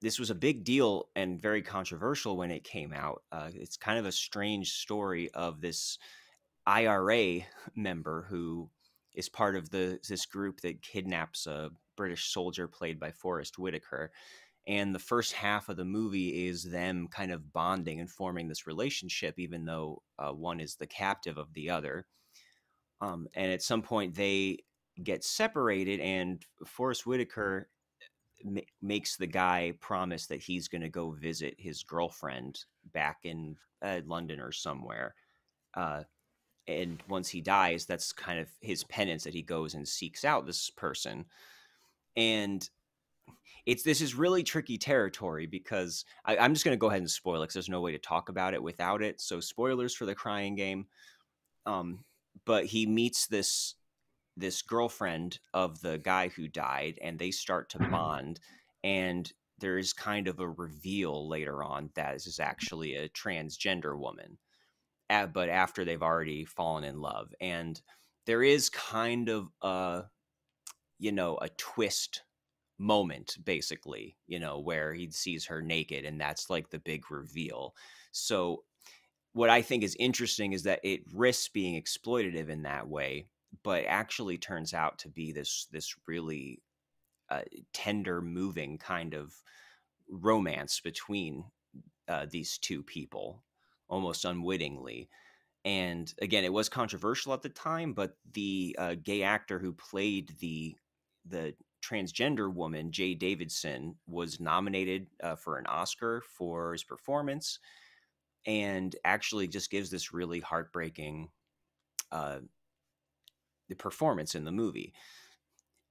this was a big deal and very controversial when it came out. It's kind of a strange story of this IRA member who is part of this group that kidnaps a British soldier played by Forrest Whitaker. And the first half of the movie is them kind of bonding and forming this relationship, even though one is the captive of the other. And at some point they get separated, and Forrest Whitaker makes the guy promise that he's going to go visit his girlfriend back in London or somewhere. And once he dies, that's kind of his penance, that he goes and seeks out this person. And this is really tricky territory, because I'm just going to go ahead and spoil it, because there's no way to talk about it without it. So spoilers for The Crying Game. But he meets this girlfriend of the guy who died, and they start to bond. And there's kind of a reveal later on that this is actually a transgender woman, but after they've already fallen in love. And there is kind of a twist moment, basically, where he sees her naked, and that's like the big reveal. So what I think is interesting is that it risks being exploitative in that way, but actually turns out to be this really tender, moving kind of romance between these two people, almost unwittingly. And again, it was controversial at the time, but the gay actor who played the transgender woman, Jay Davidson, was nominated for an Oscar for his performance, and actually just gives this really heartbreaking the performance in the movie.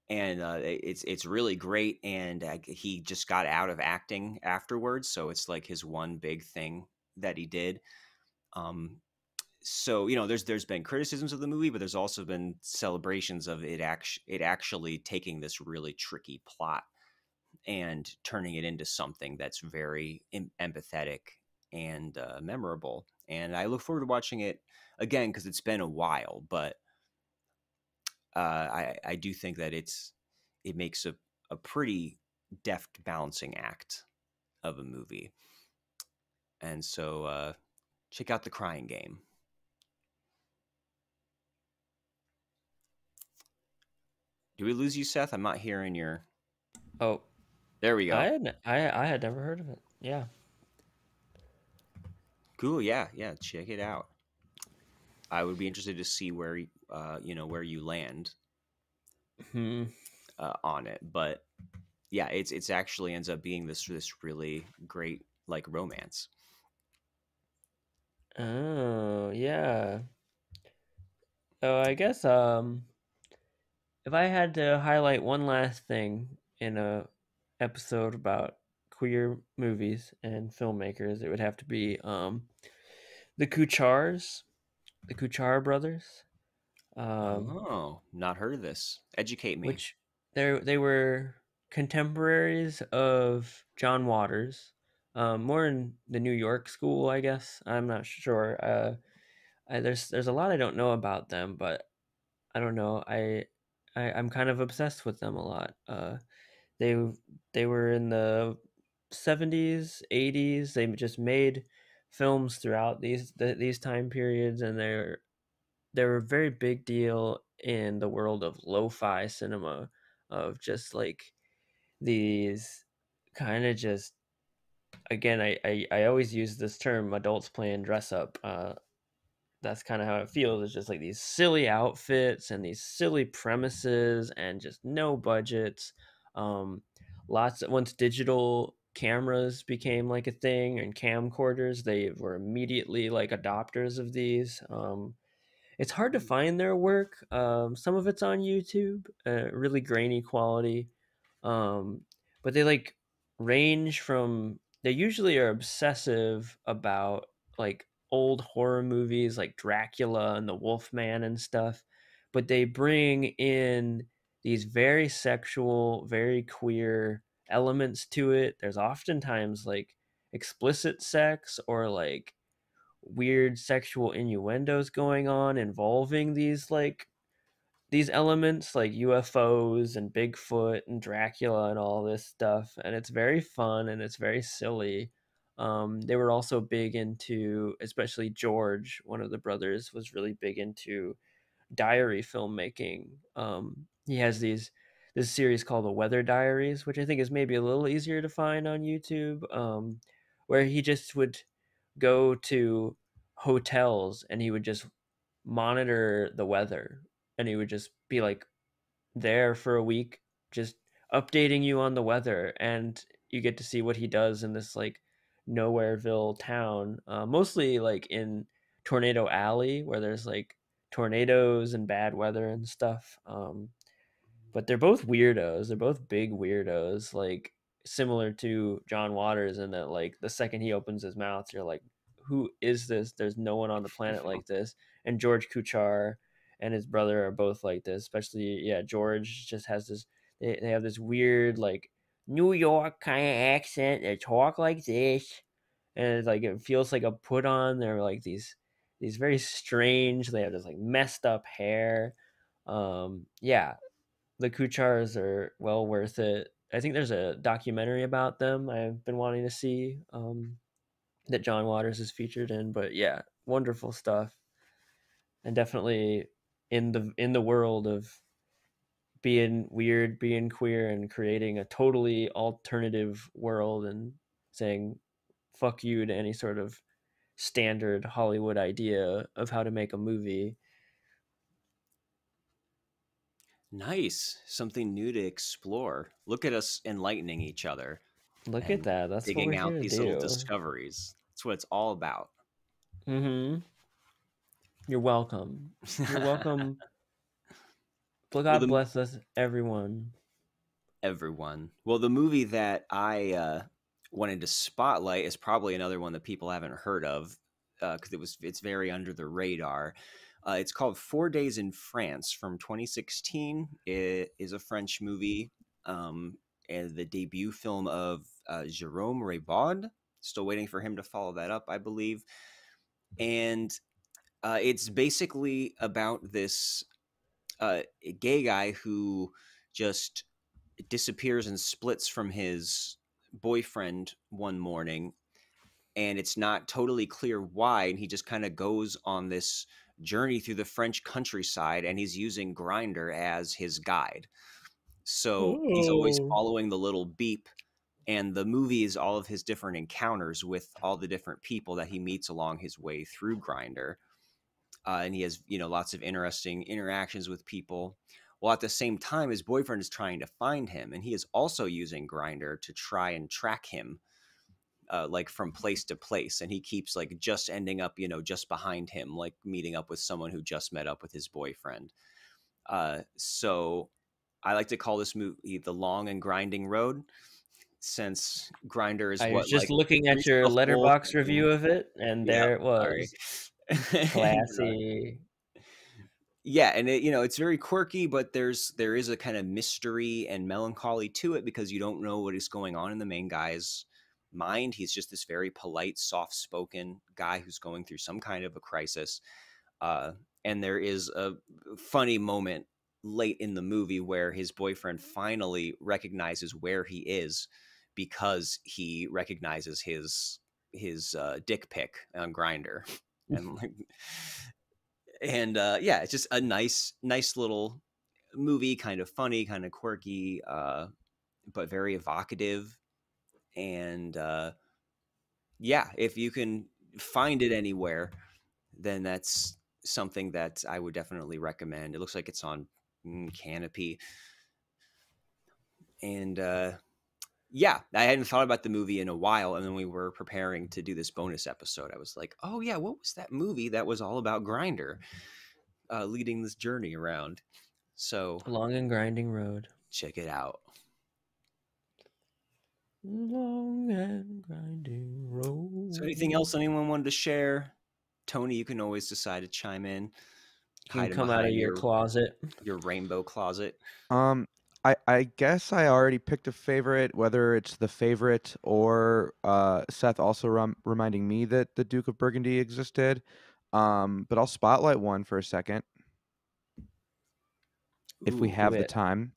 and it's really great. And he just got out of acting afterwards, so it's like his one big thing that he did. Um, so there's been criticisms of the movie, but there's also been celebrations of it actually taking this really tricky plot and turning it into something that's very empathetic and memorable. And I look forward to watching it again because it's been a while, but I do think that it makes a pretty deft balancing act of a movie. And so check out The Crying Game. Do we lose you, Seth? I'm not hearing your... Oh, There we go. I had never heard of it. Yeah. Cool. Yeah. Check it out. I would be interested to see where you land on it. But yeah, it's actually ends up being this really great like romance. Oh, yeah. Oh, I guess if I had to highlight one last thing in a episode about queer movies and filmmakers, it would have to be the Kuchar brothers. Not heard of this. Educate me. Which they were contemporaries of John Waters, more in the New York school, I guess. I'm not sure. There's a lot I don't know about them, but I don't know. I'm kind of obsessed with them a lot. They they were in the 70s, 80s. They just made films throughout these time periods, and they're a very big deal in the world of lo-fi cinema, of just like these kind of just, again, I always use this term, adults playing dress up. That's kind of how it feels. It's just like these silly outfits and these silly premises and just no budgets. Um, once digital cameras became like a thing and camcorders, they were immediately like adopters of these. It's hard to find their work. Some of it's on YouTube, really grainy quality. Um, but they like range from, they usually are obsessive about like old horror movies like Dracula and the Wolfman and stuff, but they bring in these very sexual, very queer elements to it. There's oftentimes like explicit sex or like weird sexual innuendos going on involving these elements like UFOs and Bigfoot and Dracula and all this stuff, and it's very fun and it's very silly. They were also big into, especially George, one of the brothers, was really big into diary filmmaking. He has this series called The Weather Diaries, which I think is maybe a little easier to find on YouTube, where he just would go to hotels and he would just monitor the weather, and he would just be like there for a week just updating you on the weather, and you get to see what he does in this like nowhereville town, mostly like in Tornado Alley where there's like tornadoes and bad weather and stuff. But they're both weirdos. They're both big weirdos, like similar to John Waters in that like the second he opens his mouth, you're like, who is this? There's no one on the planet like this. And George Kuchar and his brother are both like this. Especially, yeah, George just has this. They have this weird like New York kind of accent. They talk like this, and it's like it feels like a put on. They're like these very strange. They have this like messed up hair. Yeah, the Kuchars are well worth it. I think there's a documentary about them I've been wanting to see, that John Waters is featured in. But yeah, wonderful stuff, and definitely in the world of being weird, being queer, and creating a totally alternative world, and saying fuck you to any sort of standard Hollywood idea of how to make a movie. Nice. Something new to explore. Look at us enlightening each other Look at and that. That's what we're digging out here to these little do. discoveries. That's what it's all about. Mm-hmm. You're welcome. You're welcome. God bless us, everyone. Everyone. Well, the movie that I wanted to spotlight is probably another one that people haven't heard of because it's very under the radar. It's called 4 Days in France from 2016. It is a French movie and the debut film of Jérôme Raybaud. Still waiting for him to follow that up, I believe. And it's basically about this gay guy who just disappears and splits from his boyfriend one morning, and it's not totally clear why, and he just kind of goes on this journey through the French countryside, and he's using Grindr as his guide. So he's always following the little beep, and the movie is all of his different encounters with all the different people that he meets along his way through Grindr. And he has, lots of interesting interactions with people. Well, at the same time, his boyfriend is trying to find him, and he is also using Grindr to try and track him, like from place to place. And he keeps like just ending up, just behind him, like meeting up with someone who just met up with his boyfriend. So I like to call this movie The Long and Grinding Road, since Grindr is I was just looking at your Letterboxd review of it, and there it was. Classy. Yeah, and it's very quirky, but there is a kind of mystery and melancholy to it because you don't know what is going on in the main guy's mind. He's just this very polite, soft-spoken guy who's going through some kind of a crisis. And there is a funny moment late in the movie where his boyfriend finally recognizes where he is because he recognizes his dick pic on Grindr. And yeah, it's just a nice little movie, kind of funny, kind of quirky, but very evocative. And yeah, if you can find it anywhere, then that's something that I would definitely recommend. It looks like it's on Canopy. And yeah, I hadn't thought about the movie in a while, and then we were preparing to do this bonus episode. I was like, oh yeah, what was that movie that was all about Grindr, leading this journey around? So Long and Grinding Road. Check it out. Long and Grinding Road. So anything else anyone wanted to share? Tony, you can always decide to chime in. You can come out of your closet. Your rainbow closet. I guess I already picked a favorite, whether it's The Favorite or Seth also reminding me that the Duke of Burgundy existed. But I'll spotlight one for a second. If we have the time.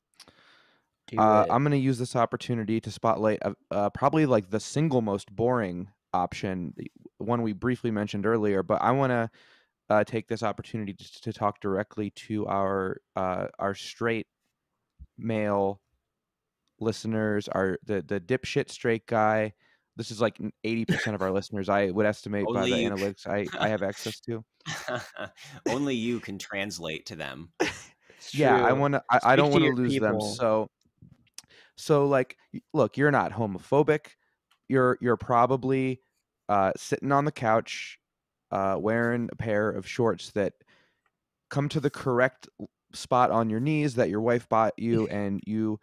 I'm going to use this opportunity to spotlight probably like the single most boring option, one we briefly mentioned earlier, but I want to take this opportunity to talk directly to our straight male listeners, the dipshit straight guy. This is like 80% of our listeners, I would estimate, by the analytics I have access to. Only you can translate to them. Yeah, I don't want to lose them. So like, look, you're not homophobic. You're probably sitting on the couch wearing a pair of shorts that come to the correct spot on your knees that your wife bought you, and you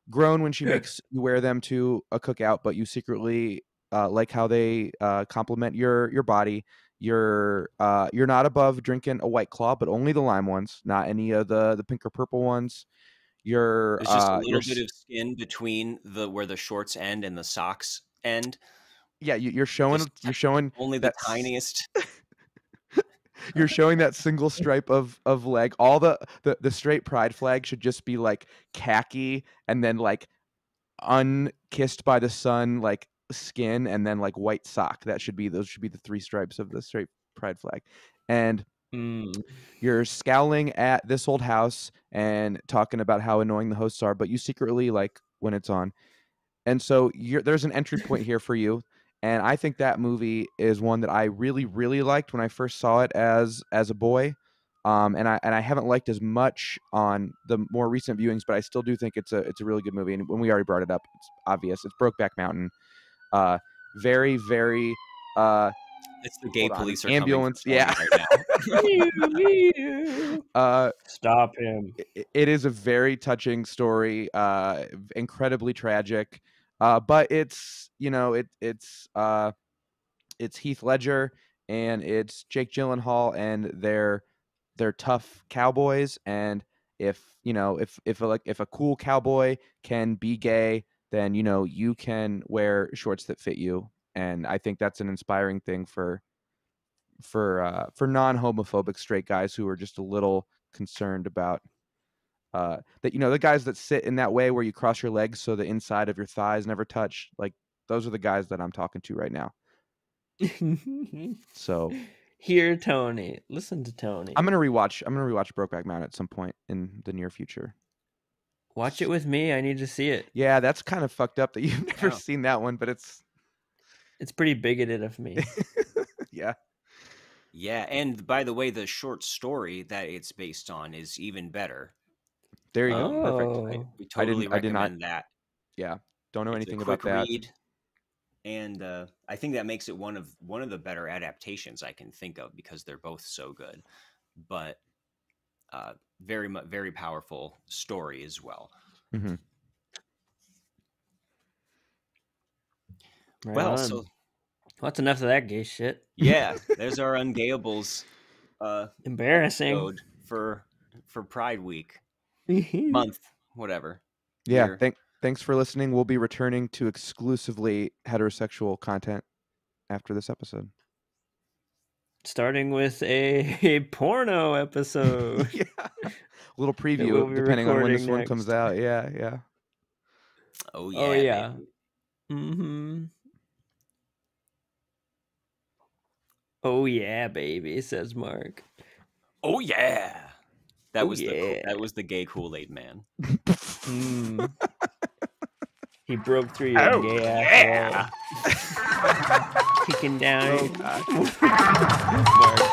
groan when she makes you wear them to a cookout, but you secretly like how they complement your body. You're not above drinking a White Claw, but only the lime ones, not any of the pink or purple ones. There's just a little bit of skin between where the shorts end and the socks end. Yeah, you're showing only the tiniest. You're showing that single stripe of leg. All the straight pride flag should just be like khaki, and then like unkissed by the sun, like skin, and then like white sock. Those should be the three stripes of the straight pride flag. And you're scowling at this old house and talking about how annoying the hosts are, but you secretly like when it's on. And so there's an entry point here for you. And I think that movie is one that I really, really liked when I first saw it as a boy. And I haven't liked as much on the more recent viewings, but I still do think it's a really good movie. And when we already brought it up, it's obvious. It's Brokeback Mountain. Very, very It's the gay police are ambulance. Coming Yeah. right now. Stop him. It is a very touching story, incredibly tragic, but it's it's Heath Ledger and it's Jake Gyllenhaal, and they're tough cowboys. And if a cool cowboy can be gay, then you can wear shorts that fit you. And I think that's an inspiring thing for non-homophobic straight guys who are just a little concerned about that. The guys that sit in that way where you cross your legs so the inside of your thighs never touch. Like, those are the guys that I'm talking to right now. So hear Tony. Listen to Tony. I'm gonna rewatch Brokeback Mountain at some point in the near future. Watch it with me. I need to see it. Yeah, that's kind of fucked up that you've never seen that one, but it's pretty bigoted of me. Yeah. Yeah, and by the way, the short story that it's based on is even better. There you go. Perfect. We totally recommend that. Yeah, don't know It's anything a about quick that. read, and I think that makes it one of the better adaptations I can think of, because they're both so good. But very powerful story as well. Mm-hmm. Right Well, on. so what's enough of that gay shit? yeah, there's our Ungayables. Embarrassing for Pride Week month, whatever. Yeah, thanks for listening. We'll be returning to exclusively heterosexual content after this episode. Starting with a porno episode. Yeah. A little preview depending on when this one comes out. Yeah. Oh yeah. Oh yeah. Mm-hmm. Oh yeah, baby, says Marc. Oh yeah. That was the gay Kool-Aid man. Mm. He broke through your gay ass wall. Kicking down. Marc,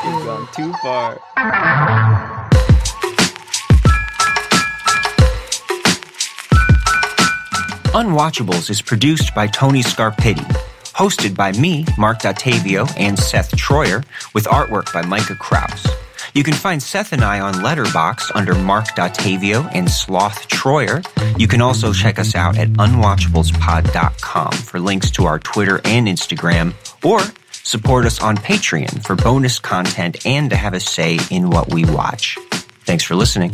you've gone too far. Unwatchables is produced by Tony Scarpitti, hosted by me, Marc Dottavio, and Seth Troyer, with artwork by Micah Kraus. You can find Seth and I on Letterboxd under Marc Dottavio and Sloth Troyer. You can also check us out at unwatchablespod.com for links to our Twitter and Instagram, or support us on Patreon for bonus content and to have a say in what we watch. Thanks for listening.